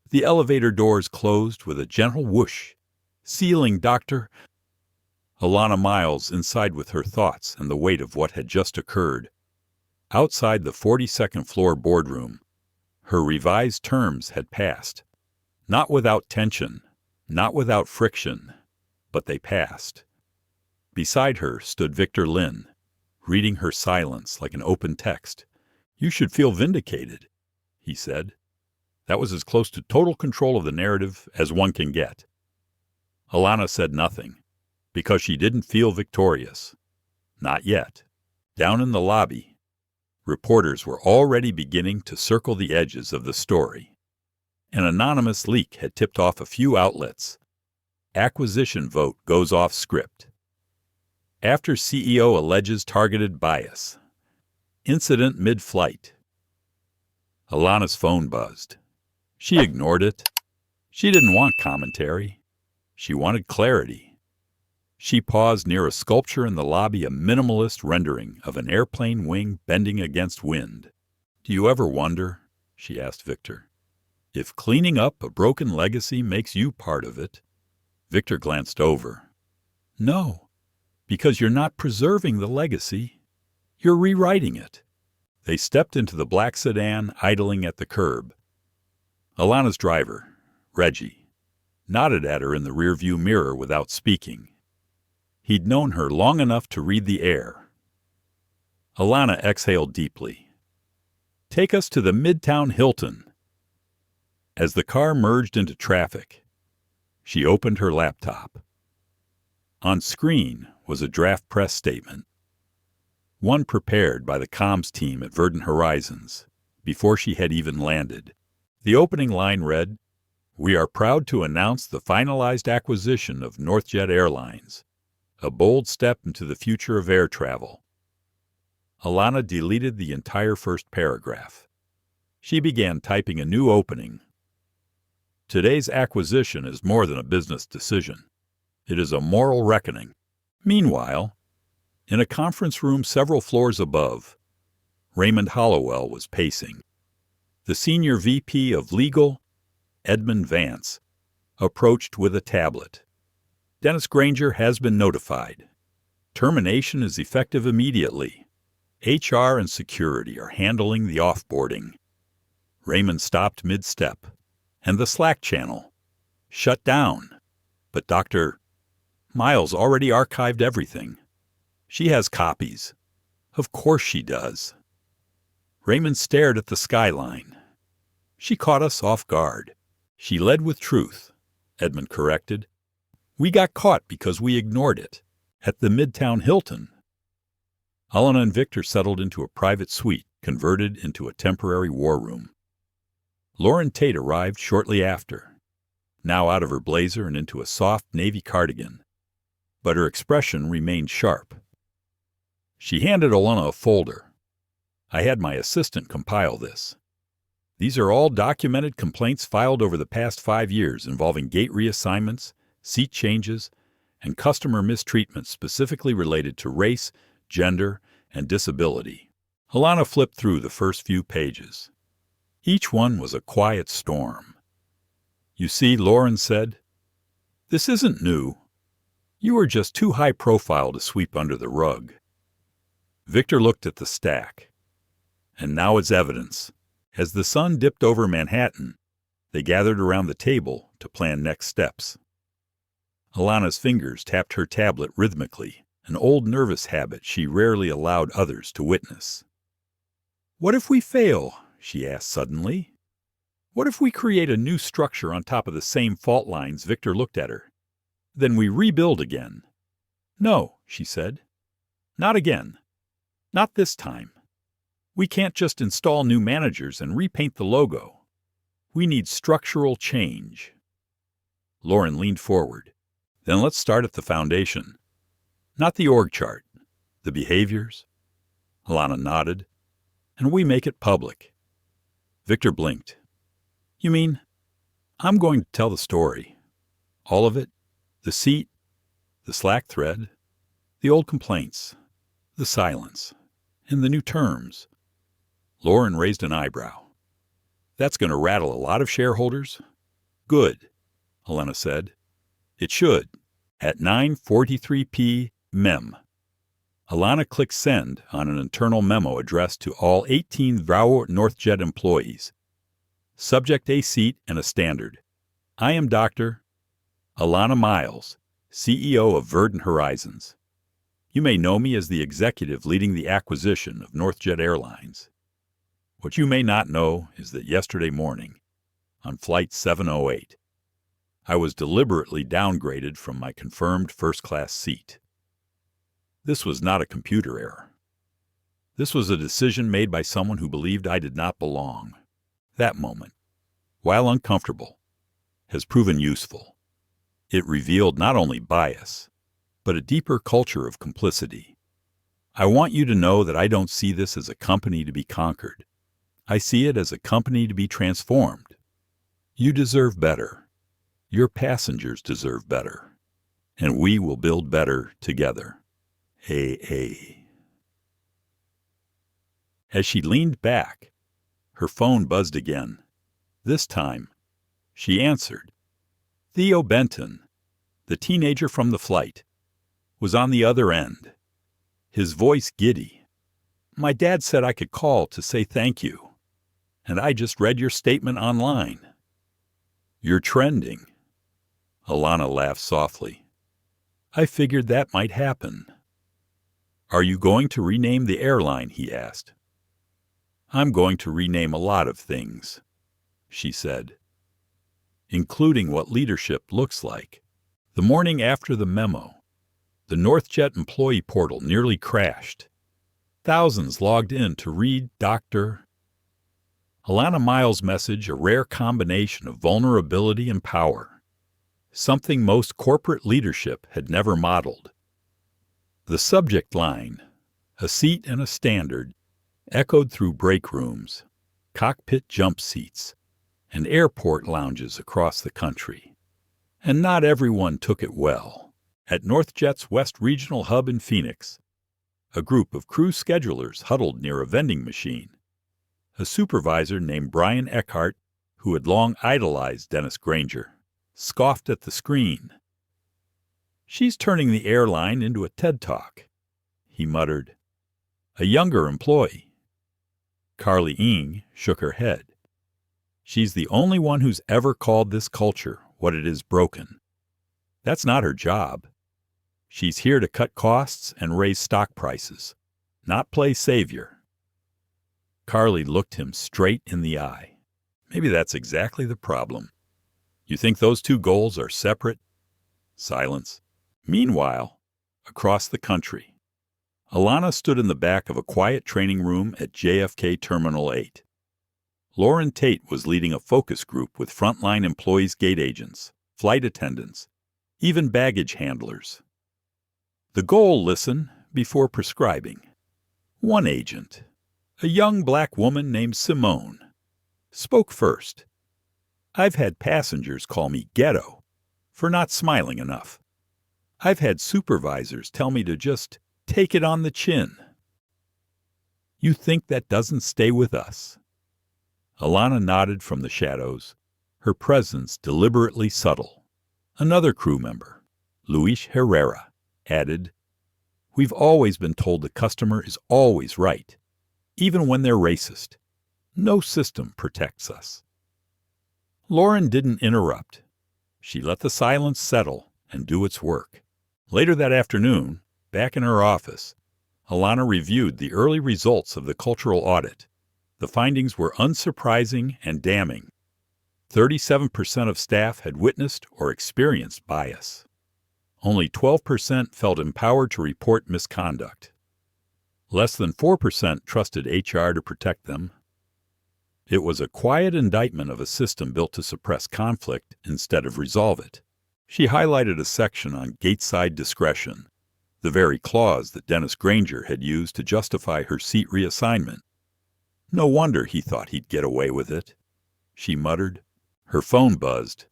The elevator doors closed with a gentle whoosh, sealing Dr. Alana Miles inside with her thoughts and the weight of what had just occurred. Outside the 42nd floor boardroom, her revised terms had passed. Not without tension, not without friction, but they passed. Beside her stood Victor Lynn, reading her silence like an open text. You should feel vindicated, he said. That was as close to total control of the narrative as one can get. Alana said nothing, because she didn't feel victorious. Not yet. Down in the lobby, reporters were already beginning to circle the edges of the story. An anonymous leak had tipped off a few outlets. Acquisition vote goes off script. After CEO alleges targeted bias. Incident mid-flight. Alana's phone buzzed. She ignored it. She didn't want commentary. She wanted clarity. She paused near a sculpture in the lobby, a minimalist rendering of an airplane wing bending against wind. Do you ever wonder, she asked Victor, if cleaning up a broken legacy makes you part of it? Victor glanced over. No, because you're not preserving the legacy. You're rewriting it. They stepped into the black sedan idling at the curb. Alana's driver, Reggie, nodded at her in the rearview mirror without speaking. He'd known her long enough to read the air. Alana exhaled deeply. Take us to the Midtown Hilton. As the car merged into traffic, she opened her laptop. On screen was a draft press statement, one prepared by the comms team at Verdant Horizons before she had even landed. The opening line read, We are proud to announce the finalized acquisition of NorthJet Airlines, a bold step into the future of air travel. Alana deleted the entire first paragraph. She began typing a new opening. Today's acquisition is more than a business decision. It is a moral reckoning. Meanwhile, in a conference room several floors above, Raymond Hollowell was pacing. The senior VP of Legal, Edmund Vance, approached with a tablet. Dennis Granger has been notified. Termination is effective immediately. HR and security are handling the offboarding. Raymond stopped mid-step, and the Slack channel shut down. But Dr. Miles already archived everything. She has copies. Of course she does. Raymond stared at the skyline. She caught us off guard. She led with truth, Edmund corrected. We got caught because we ignored it. At the Midtown Hilton. Alana and Victor settled into a private suite converted into a temporary war room. Lauren Tate arrived shortly after, now out of her blazer and into a soft navy cardigan, but her expression remained sharp. She handed Alana a folder. I had my assistant compile this. These are all documented complaints filed over the past 5 years involving gate reassignments, seat changes, and customer mistreatment specifically related to race, gender, and disability. Alana flipped through the first few pages. Each one was a quiet storm. "You see," Lauren said, "this isn't new. You are just too high profile to sweep under the rug." Victor looked at the stack. And now it's evidence. As the sun dipped over Manhattan, they gathered around the table to plan next steps. Alana's fingers tapped her tablet rhythmically, an old nervous habit she rarely allowed others to witness. "What if we fail?" she asked suddenly. "What if we create a new structure on top of the same fault lines?" Victor looked at her. "Then we rebuild again." "No," she said. "Not again. Not this time. We can't just install new managers and repaint the logo. We need structural change." Lauren leaned forward. "Then let's start at the foundation. Not the org chart, the behaviors." Alana nodded. "And we make it public." Victor blinked. "You mean, I'm going to tell the story. All of it? The seat, the Slack thread, the old complaints, the silence, and the new terms." Lauren raised an eyebrow. "That's going to rattle a lot of shareholders?" "Good," Alana said. "It should. At 9:43 p.m. Alana clicked send on an internal memo addressed to all 18 VRAO NorthJet employees. Subject: a seat and a standard. "I am Dr. Alana Miles, CEO of Verdant Horizons. You may know me as the executive leading the acquisition of NorthJet Airlines. What you may not know is that yesterday morning, on Flight 708, I was deliberately downgraded from my confirmed first-class seat. This was not a computer error. This was a decision made by someone who believed I did not belong. That moment, while uncomfortable, has proven useful. It revealed not only bias, but a deeper culture of complicity. I want you to know that I don't see this as a company to be conquered. I see it as a company to be transformed. You deserve better. Your passengers deserve better. And we will build better together. AA." As she leaned back, her phone buzzed again. This time, she answered. Theo Benton, the teenager from the flight, was on the other end, his voice giddy. "My dad said I could call to say thank you. And I just read your statement online." "You're trending." Alana laughed softly. "I figured that might happen." "Are you going to rename the airline?" he asked. "I'm going to rename a lot of things," she said, "including what leadership looks like." The morning after the memo, the NorthJet employee portal nearly crashed. Thousands logged in to read Dr. Alana Miles' message, a rare combination of vulnerability and power, something most corporate leadership had never modeled. The subject line, "A seat and a standard," echoed through break rooms, cockpit jump seats, and airport lounges across the country. And not everyone took it well. At NorthJet's West Regional Hub in Phoenix, a group of crew schedulers huddled near a vending machine. A supervisor named Brian Eckhart, who had long idolized Dennis Granger, scoffed at the screen. "She's turning the airline into a TED Talk," he muttered. A younger employee, Carly Ng, shook her head. "She's the only one who's ever called this culture what it is broken. That's not her job. She's here to cut costs and raise stock prices, not play savior." Carly looked him straight in the eye. "Maybe that's exactly the problem. You think those two goals are separate?" Silence. Meanwhile, across the country, Alana stood in the back of a quiet training room at JFK Terminal 8. Lauren Tate was leading a focus group with frontline employees, gate agents, flight attendants, even baggage handlers. The goal: listen before prescribing. One agent, a young black woman named Simone, spoke first. I've had passengers call me ghetto for not smiling enough. I've had supervisors tell me to just take it on the chin. You think that doesn't stay with us? Alana nodded from the shadows, her presence deliberately subtle. Another crew member, Luis Herrera, added, "We've always been told the customer is always right, even when they're racist. No system protects us." Lauren didn't interrupt. She let the silence settle and do its work. Later that afternoon, back in her office, Alana reviewed the early results of the cultural audit. The findings were unsurprising and damning. 37% of staff had witnessed or experienced bias. Only 12% felt empowered to report misconduct. Less than 4% trusted HR to protect them. It was a quiet indictment of a system built to suppress conflict instead of resolve it. She highlighted a section on gateside discretion, the very clause that Dennis Granger had used to justify her seat reassignment. No wonder he thought he'd get away with it, she muttered. Her phone buzzed.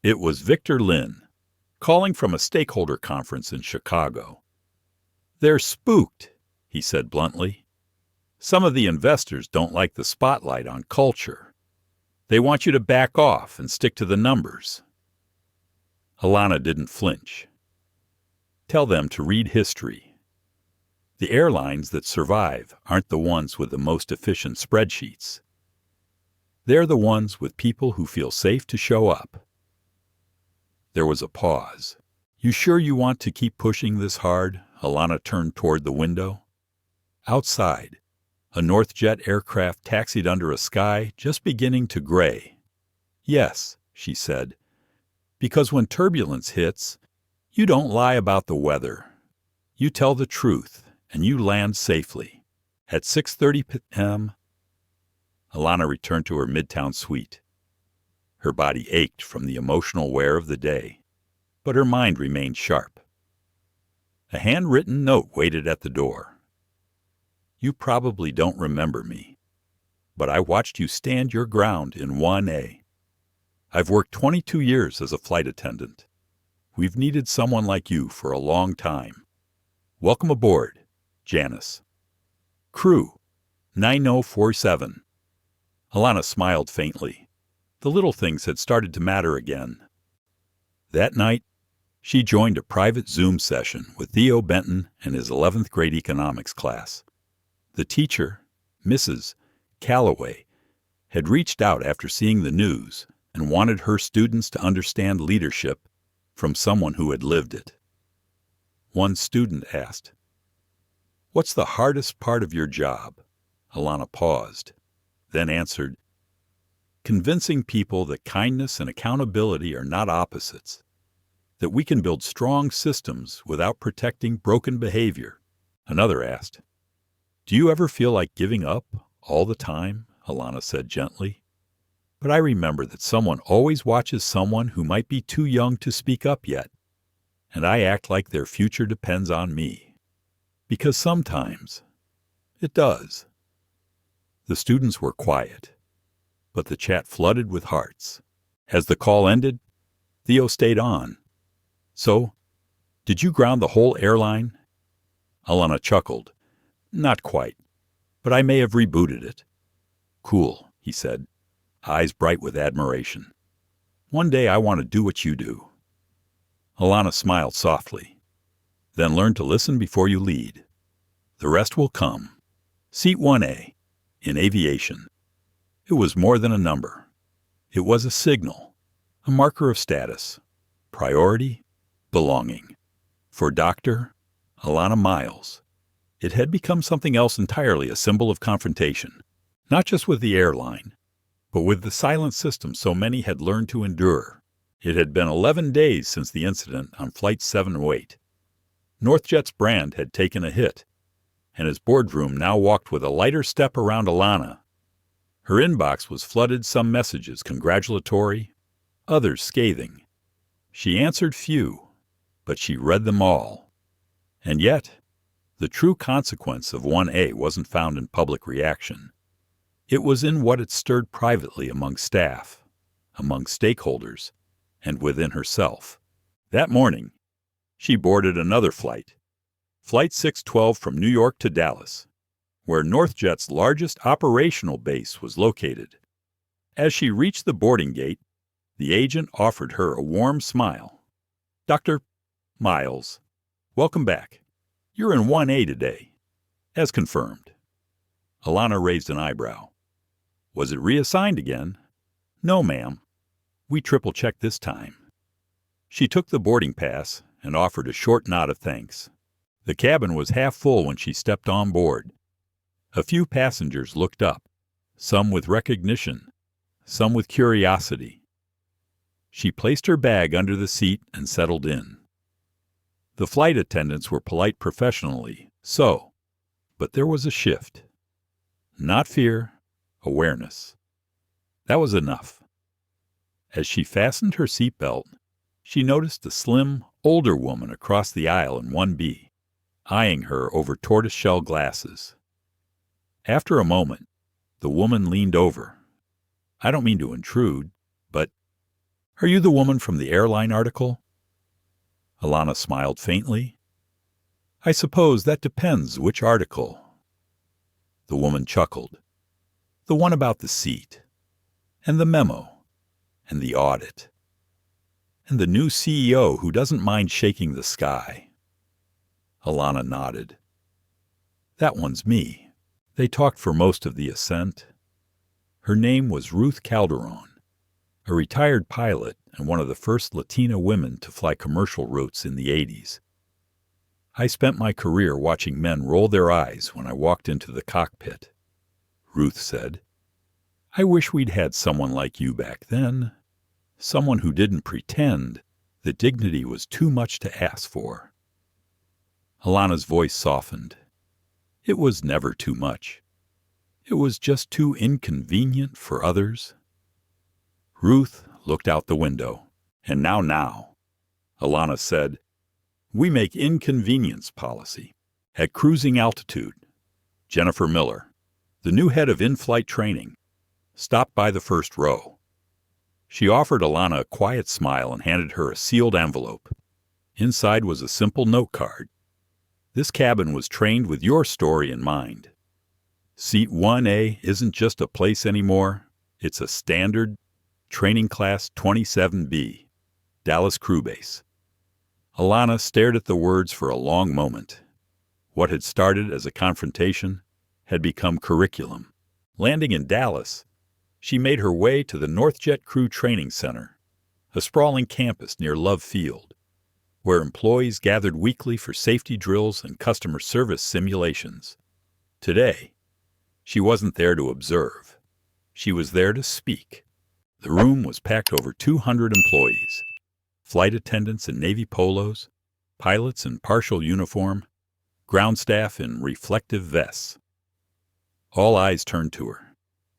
It was Victor Lynn, calling from a stakeholder conference in Chicago. "They're spooked," he said bluntly. "Some of the investors don't like the spotlight on culture. They want you to back off and stick to the numbers." Alana didn't flinch. "Tell them to read history. The airlines that survive aren't the ones with the most efficient spreadsheets. They're the ones with people who feel safe to show up." There was a pause. "You sure you want to keep pushing this hard?" Alana turned toward the window. Outside, a Northjet aircraft taxied under a sky just beginning to gray. "Yes," she said, "because when turbulence hits, you don't lie about the weather. You tell the truth, and you land safely." At 6:30 p.m., Alana returned to her Midtown suite. Her body ached from the emotional wear of the day, but her mind remained sharp. A handwritten note waited at the door. "You probably don't remember me, but I watched you stand your ground in 1A. I've worked 22 years as a flight attendant. We've needed someone like you for a long time. Welcome aboard, Janice. Crew, 9047. Alana smiled faintly. The little things had started to matter again. That night, she joined a private Zoom session with Theo Benton and his 11th grade economics class. The teacher, Mrs. Calloway, had reached out after seeing the news and wanted her students to understand leadership from someone who had lived it. One student asked, "What's the hardest part of your job?" Alana paused, then answered, "Convincing people that kindness and accountability are not opposites, that we can build strong systems without protecting broken behavior." Another asked, "Do you ever feel like giving up all the time?" Alana said gently. "But I remember that someone always watches someone who might be too young to speak up yet, and I act like their future depends on me. Because sometimes it does." The students were quiet, but the chat flooded with hearts. As the call ended, Theo stayed on. "So, did you ground the whole airline?" Alana chuckled. "Not quite, but I may have rebooted it." "Cool," he said, eyes bright with admiration. "One day I want to do what you do." Alana smiled softly. "Then learn to listen before you lead. The rest will come." Seat 1A, in aviation. It was more than a number. It was a signal, a marker of status, priority, belonging. For Dr. Alana Miles, it had become something else entirely, a symbol of confrontation, not just with the airline, but with the silent system so many had learned to endure. It had been 11 days since the incident on Flight 708. Northjet's brand had taken a hit, and his boardroom now walked with a lighter step around Alana. Her inbox was flooded, some messages congratulatory, others scathing. She answered few, but she read them all. And yet, the true consequence of 1A wasn't found in public reaction. It was in what it stirred privately among staff, among stakeholders, and within herself. That morning, she boarded another flight, Flight 612 from New York to Dallas, where NorthJet's largest operational base was located. As she reached the boarding gate, the agent offered her a warm smile. "Dr. Miles, welcome back. You're in 1A today, as confirmed." Alana raised an eyebrow. "Was it reassigned again?" "No, ma'am. We triple-checked this time." She took the boarding pass and offered a short nod of thanks. The cabin was half full when she stepped on board. A few passengers looked up, some with recognition, some with curiosity. She placed her bag under the seat and settled in. The flight attendants were polite professionally, but there was a shift. Not fear, awareness. That was enough. As she fastened her seatbelt, she noticed a slim, older woman across the aisle in 1B, eyeing her over tortoiseshell glasses. After a moment, the woman leaned over. "I don't mean to intrude, but are you the woman from the Airline article?" Alana smiled faintly. "I suppose that depends which article." The woman chuckled. "The one about the seat, and the memo, and the audit, and the new CEO who doesn't mind shaking the sky." Alana nodded. "That one's me." They talked for most of the ascent. Her name was Ruth Calderon, a retired pilot and one of the first Latina women to fly commercial routes in the 80s. "I spent my career watching men roll their eyes when I walked into the cockpit," Ruth said. "I wish we'd had someone like you back then, someone who didn't pretend that dignity was too much to ask for." Alana's voice softened. It was never too much. It was just too inconvenient for others. Ruth looked out the window. "And now," Alana said, "we make inconvenience policy. At cruising altitude, Jennifer Miller, the new head of in-flight training, stopped by the first row." She offered Alana a quiet smile and handed her a sealed envelope. Inside was a simple note card. "This cabin was trained with your story in mind. Seat 1A isn't just a place anymore. It's a standard, Training Class 27B, Dallas Crew Base." Alana stared at the words for a long moment. What had started as a confrontation had become curriculum. Landing in Dallas, she made her way to the NorthJet Crew Training Center, a sprawling campus near Love Field, where employees gathered weekly for safety drills and customer service simulations. Today, she wasn't there to observe. She was there to speak. The room was packed over 200 employees, flight attendants in Navy polos, pilots in partial uniform, ground staff in reflective vests. All eyes turned to her.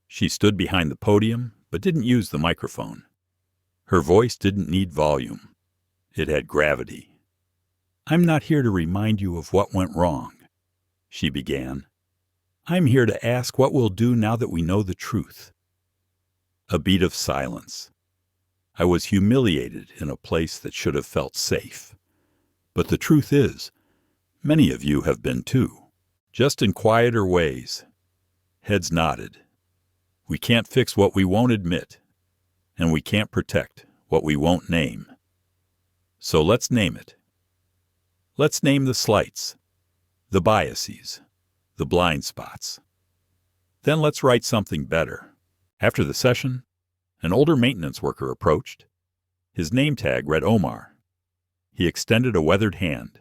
She stood behind the podium, but didn't use the microphone. Her voice didn't need volume. It had gravity. "I'm not here to remind you of what went wrong," she began. "I'm here to ask what we'll do now that we know the truth." A beat of silence. "I was humiliated in a place that should have felt safe. But the truth is, many of you have been too, just in quieter ways." Heads nodded. "We can't fix what we won't admit, and we can't protect what we won't name. So let's name it. Let's name the slights, the biases, the blind spots. Then let's write something better." After the session, an older maintenance worker approached. His name tag read Omar. He extended a weathered hand.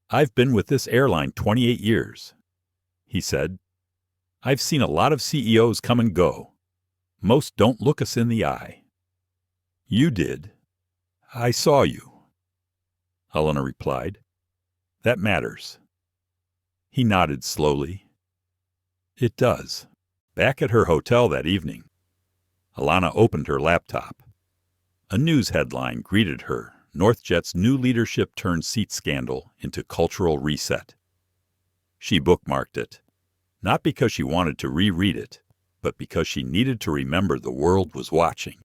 "I've been with this airline 28 years, he said. "I've seen a lot of CEOs come and go. Most don't look us in the eye. You did. I saw you." Helena replied, "That matters." He nodded slowly. "It does." Back at her hotel that evening, Alana opened her laptop. A news headline greeted her: NorthJet's new leadership turned seat scandal into cultural reset. She bookmarked it, not because she wanted to reread it, but because she needed to remember the world was watching.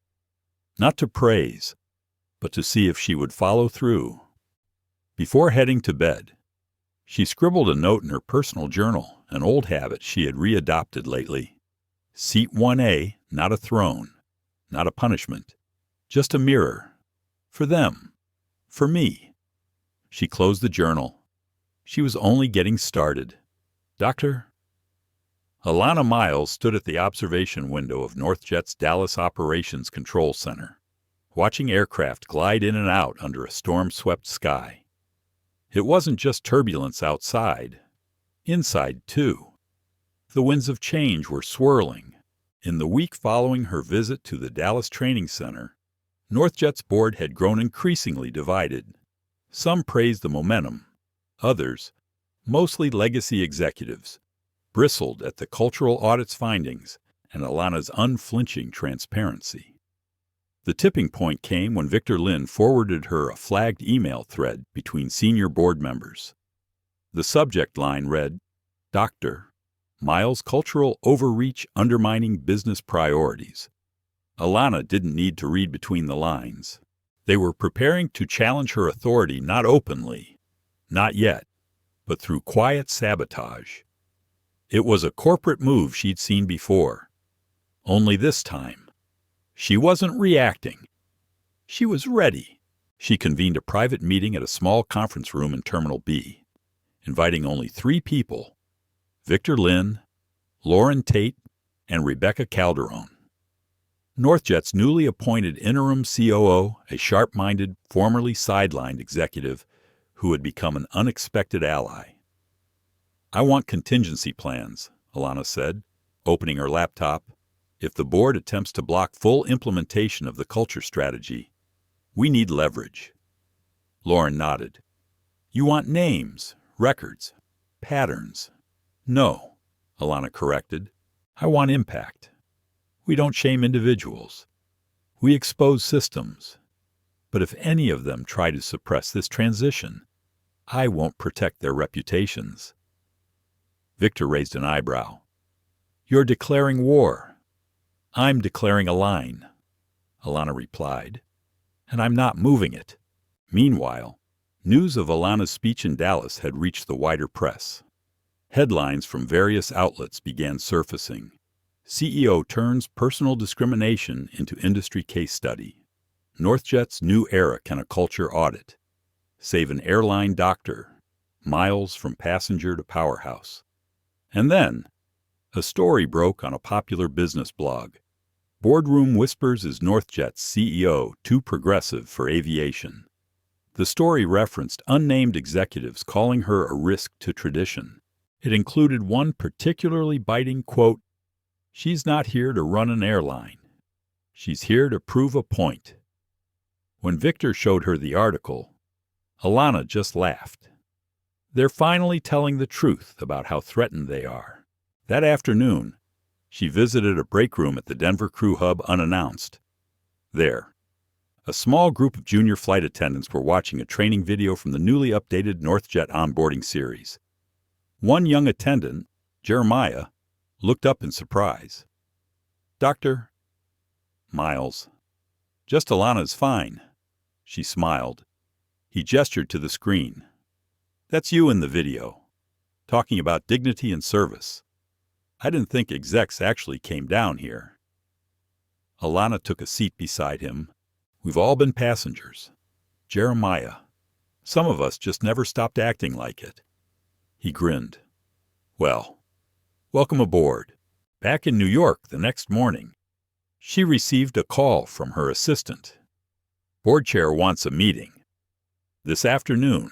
Not to praise, but to see if she would follow through. Before heading to bed, she scribbled a note in her personal journal, an old habit she had readopted lately. Seat 1A, not a throne, not a punishment, just a mirror. For them. For me. She closed the journal. She was only getting started. Doctor? Alana Miles stood at the observation window of NorthJet's Dallas Operations Control Center, watching aircraft glide in and out under a storm-swept sky. It wasn't just turbulence outside. Inside, too. The winds of change were swirling. In the week following her visit to the Dallas Training Center, NorthJet's board had grown increasingly divided. Some praised the momentum. Others, mostly legacy executives, bristled at the cultural audit's findings and Alana's unflinching transparency. The tipping point came when Victor Lynn forwarded her a flagged email thread between senior board members. The subject line read, Dr. Miles' cultural overreach undermining business priorities. Alana didn't need to read between the lines. They were preparing to challenge her authority not openly, not yet, but through quiet sabotage. It was a corporate move she'd seen before. Only this time, she wasn't reacting. She was ready. She convened a private meeting at a small conference room in Terminal B, inviting only 3 people, Victor Lynn, Lauren Tate, and Rebecca Calderon. NorthJet's newly appointed interim COO, a sharp-minded, formerly sidelined executive who had become an unexpected ally. I want contingency plans, Alana said, opening her laptop. If the board attempts to block full implementation of the culture strategy, we need leverage. Lauren nodded. You want names, records, patterns. No, Alana corrected. I want impact. We don't shame individuals. We expose systems. But if any of them try to suppress this transition, I won't protect their reputations. Victor raised an eyebrow. You're declaring war. I'm declaring a line, Alana replied, and I'm not moving it. Meanwhile, news of Alana's speech in Dallas had reached the wider press. Headlines from various outlets began surfacing. CEO turns personal discrimination into industry case study. NorthJet's new era can a culture audit. Save an airline doctor. Miles from passenger to powerhouse. And then, a story broke on a popular business blog. Boardroom whispers is NorthJet's CEO too progressive for aviation. The story referenced unnamed executives calling her a risk to tradition. It included one particularly biting quote, "She's not here to run an airline. She's here to prove a point." When Victor showed her the article, Alana just laughed. They're finally telling the truth about how threatened they are. That afternoon, she visited a break room at the Denver crew hub unannounced. There, a small group of junior flight attendants were watching a training video from the newly updated NorthJet onboarding series. One young attendant, Jeremiah, looked up in surprise. Dr. Miles. Just Alana's fine. She smiled. He gestured to the screen. That's you in the video, talking about dignity and service. I didn't think execs actually came down here. Alana took a seat beside him. We've all been passengers. Jeremiah. Some of us just never stopped acting like it. He grinned. Well, welcome aboard. Back in New York the next morning, she received a call from her assistant. Board chair wants a meeting. This afternoon.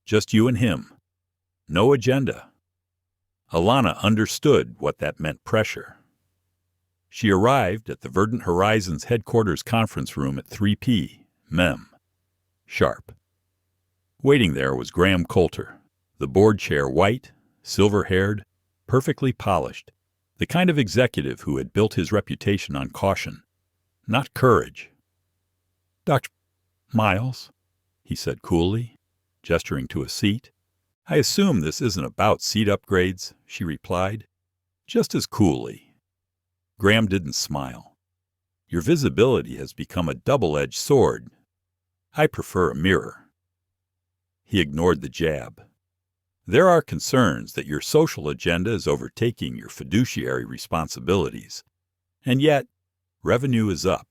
Just you and him. No agenda. Alana understood what that meant pressure. She arrived at the Verdant Horizons headquarters conference room at 3 p.m. sharp. Waiting there was Graham Coulter, the board chair, white, silver-haired, perfectly polished, the kind of executive who had built his reputation on caution, not courage. Dr. Miles, he said coolly, gesturing to a seat. I assume this isn't about seat upgrades, she replied, just as coolly. Graham didn't smile. Your visibility has become a double-edged sword. I prefer a mirror. He ignored the jab. There are concerns that your social agenda is overtaking your fiduciary responsibilities. And yet, revenue is up,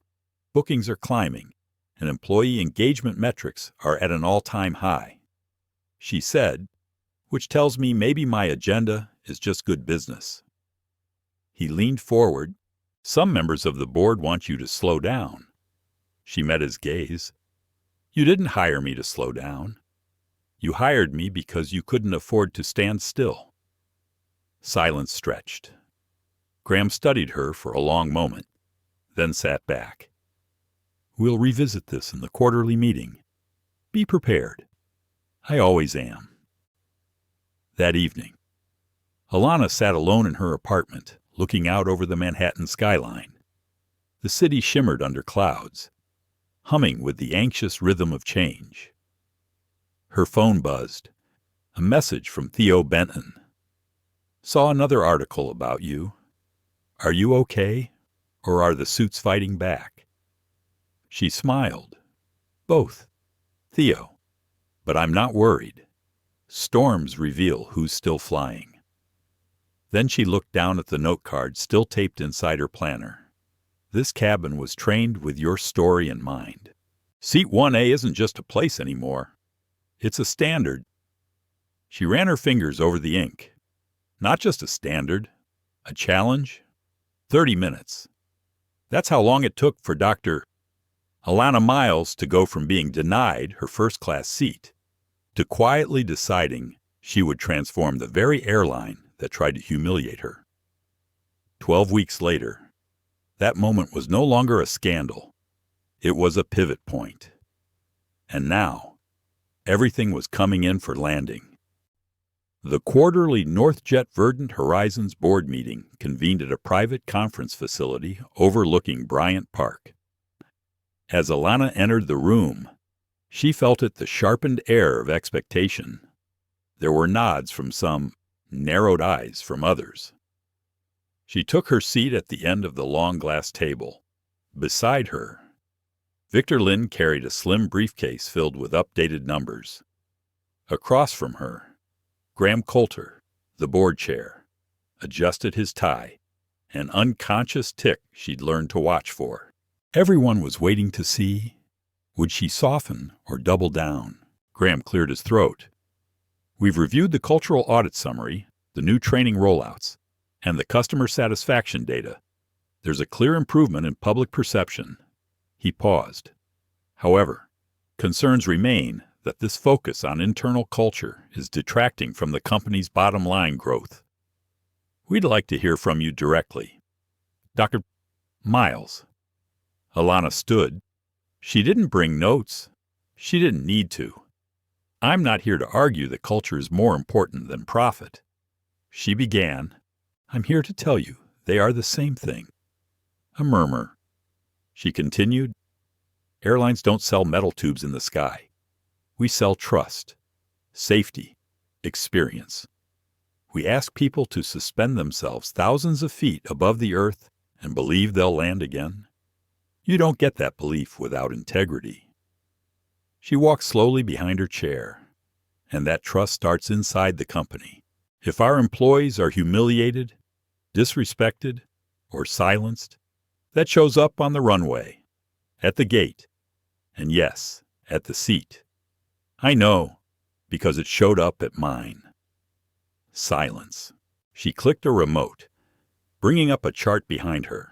bookings are climbing, and employee engagement metrics are at an all-time high. She said, which tells me maybe my agenda is just good business. He leaned forward. Some members of the board want you to slow down. She met his gaze. You didn't hire me to slow down. You hired me because you couldn't afford to stand still. Silence stretched. Graham studied her for a long moment, then sat back. We'll revisit this in the quarterly meeting. Be prepared. I always am. That evening, Alana sat alone in her apartment, looking out over the Manhattan skyline. The city shimmered under clouds, humming with the anxious rhythm of change. Her phone buzzed. A message from Theo Benton. Saw another article about you. Are you okay, or are the suits fighting back? She smiled. Both. Theo. But I'm not worried. Storms reveal who's still flying. Then she looked down at the note card still taped inside her planner. This cabin was trained with your story in mind. Seat 1A isn't just a place anymore. It's a standard. She ran her fingers over the ink. Not just a standard, a challenge. 30 minutes. That's how long it took for Dr. Alana Miles to go from being denied her first-class seat to quietly deciding she would transform the very airline that tried to humiliate her. 12 weeks later, that moment was no longer a scandal. It was a pivot point. And now, everything was coming in for landing. The quarterly NorthJet Verdant Horizons board meeting convened at a private conference facility overlooking Bryant Park. As Alana entered the room, she felt it the sharpened air of expectation. There were nods from some, narrowed eyes from others. She took her seat at the end of the long glass table. Beside her, Victor Lynn carried a slim briefcase filled with updated numbers. Across from her, Graham Coulter, the board chair, adjusted his tie, an unconscious tick she'd learned to watch for. Everyone was waiting to see, would she soften or double down? Graham cleared his throat. We've reviewed the cultural audit summary, the new training rollouts, and the customer satisfaction data. There's a clear improvement in public perception. He paused. However, concerns remain that this focus on internal culture is detracting from the company's bottom line growth. We'd like to hear from you directly. Dr. Miles. Alana stood. She didn't bring notes. She didn't need to. I'm not here to argue that culture is more important than profit. She began. I'm here to tell you they are the same thing. A murmur. She continued. Airlines don't sell metal tubes in the sky. We sell trust, safety, experience. We ask people to suspend themselves thousands of feet above the earth and believe they'll land again. You don't get that belief without integrity. She walked slowly behind her chair, and that trust starts inside the company. If our employees are humiliated, disrespected, or silenced, that shows up on the runway, at the gate, and yes, at the seat. I know, because it showed up at mine. Silence. She clicked a remote, bringing up a chart behind her.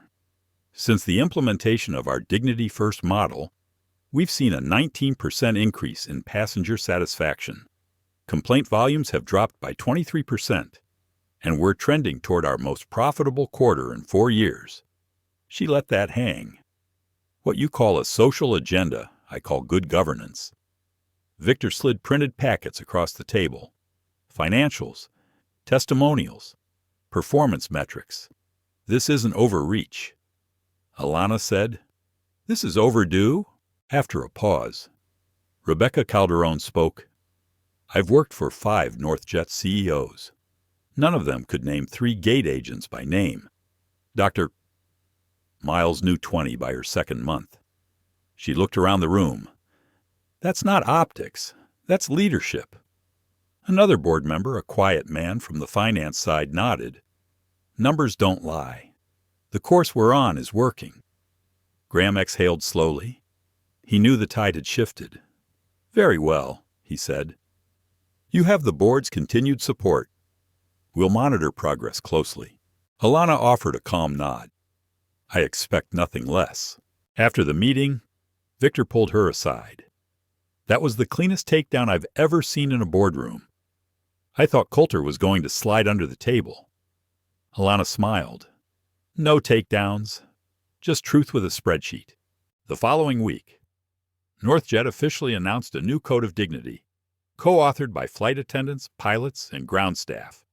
Since the implementation of our Dignity First model, we've seen a 19% increase in passenger satisfaction. Complaint volumes have dropped by 23%, and we're trending toward our most profitable quarter in 4 years. She let that hang. What you call a social agenda, I call good governance. Victor slid printed packets across the table. Financials, testimonials, performance metrics. This isn't overreach. Alana said, This is overdue? After a pause, Rebecca Calderon spoke. I've worked for 5 NorthJet CEOs. None of them could name 3 gate agents by name. Dr. Miles knew 20 by her second month. She looked around the room. That's not optics. That's leadership. Another board member, a quiet man from the finance side, nodded. Numbers don't lie. The course we're on is working. Graham exhaled slowly. He knew the tide had shifted. Very well, he said. You have the board's continued support. We'll monitor progress closely. Alana offered a calm nod. I expect nothing less. After the meeting, Victor pulled her aside. That was the cleanest takedown I've ever seen in a boardroom. I thought Coulter was going to slide under the table. Alana smiled. No takedowns, just truth with a spreadsheet. The following week, NorthJet officially announced a new code of dignity, co-authored by flight attendants, pilots, and ground staff.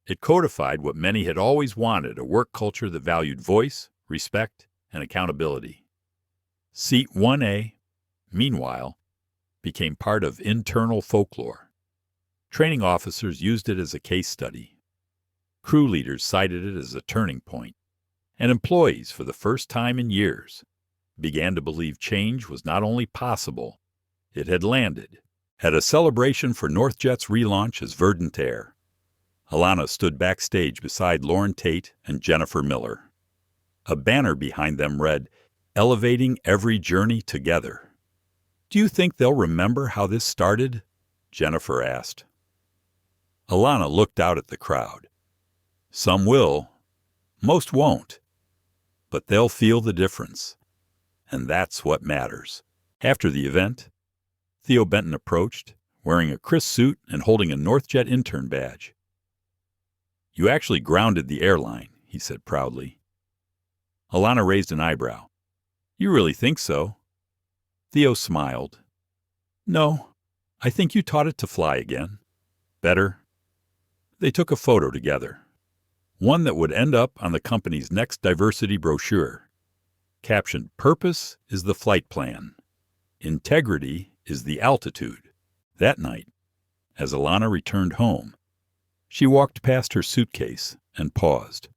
It codified what many had always wanted, a work culture that valued voice, respect, and accountability. Seat 1A, meanwhile, became part of internal folklore. Training officers used it as a case study. Crew leaders cited it as a turning point, and employees, for the first time in years, began to believe change was not only possible, it had landed. At a celebration for NorthJet's relaunch as Verdant Air, Alana stood backstage beside Lauren Tate and Jennifer Miller. A banner behind them read, "Elevating every journey together." Do you think they'll remember how this started? Jennifer asked. Alana looked out at the crowd. Some will, most won't, but they'll feel the difference. And that's what matters. After the event, Theo Benton approached, wearing a crisp suit and holding a NorthJet intern badge. You actually grounded the airline, he said proudly. Alana raised an eyebrow. You really think so? Theo smiled. No, I think you taught it to fly again. Better. They took a photo together, one that would end up on the company's next diversity brochure. Captioned, "Purpose is the flight plan. Integrity is the altitude." That night, as Alana returned home, she walked past her suitcase and paused.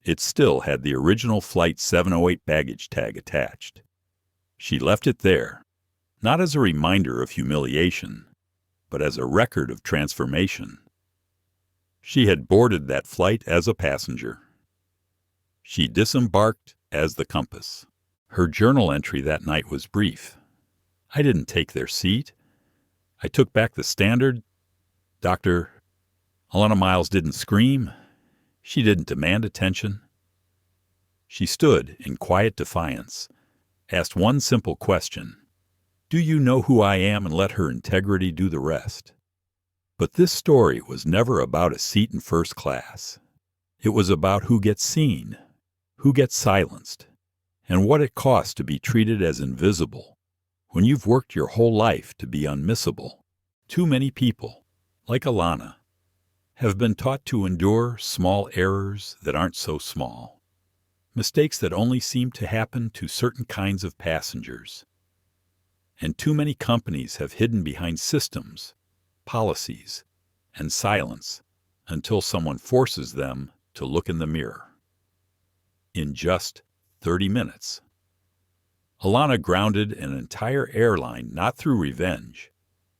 It still had the original Flight 708 baggage tag attached. She left it there, not as a reminder of humiliation, but as a record of transformation. She had boarded that flight as a passenger. She disembarked as the compass. Her journal entry that night was brief. I didn't take their seat. I took back the standard. Dr. Alana Miles didn't scream. She didn't demand attention. She stood in quiet defiance, asked one simple question. Do you know who I am, and let her integrity do the rest? But this story was never about a seat in first class. It was about who gets seen, who gets silenced, and what it costs to be treated as invisible when you've worked your whole life to be unmissable. Too many people, like Alana, have been taught to endure small errors that aren't so small, mistakes that only seem to happen to certain kinds of passengers. And too many companies have hidden behind systems, policies, and silence until someone forces them to look in the mirror. In just 30 minutes, Alana grounded an entire airline not through revenge,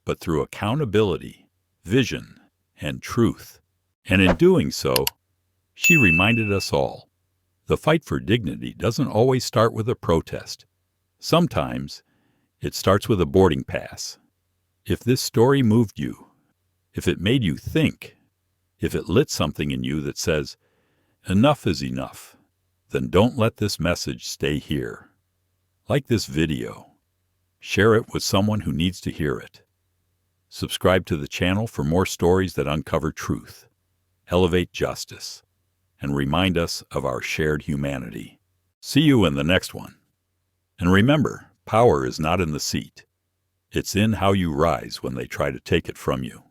but through accountability, vision, and truth. And in doing so, she reminded us all, the fight for dignity doesn't always start with a protest. Sometimes it starts with a boarding pass. If this story moved you, if it made you think, if it lit something in you that says, enough is enough, then don't let this message stay here. Like this video. Share it with someone who needs to hear it. Subscribe to the channel for more stories that uncover truth, elevate justice, and remind us of our shared humanity. See you in the next one. And remember, power is not in the seat. It's in how you rise when they try to take it from you.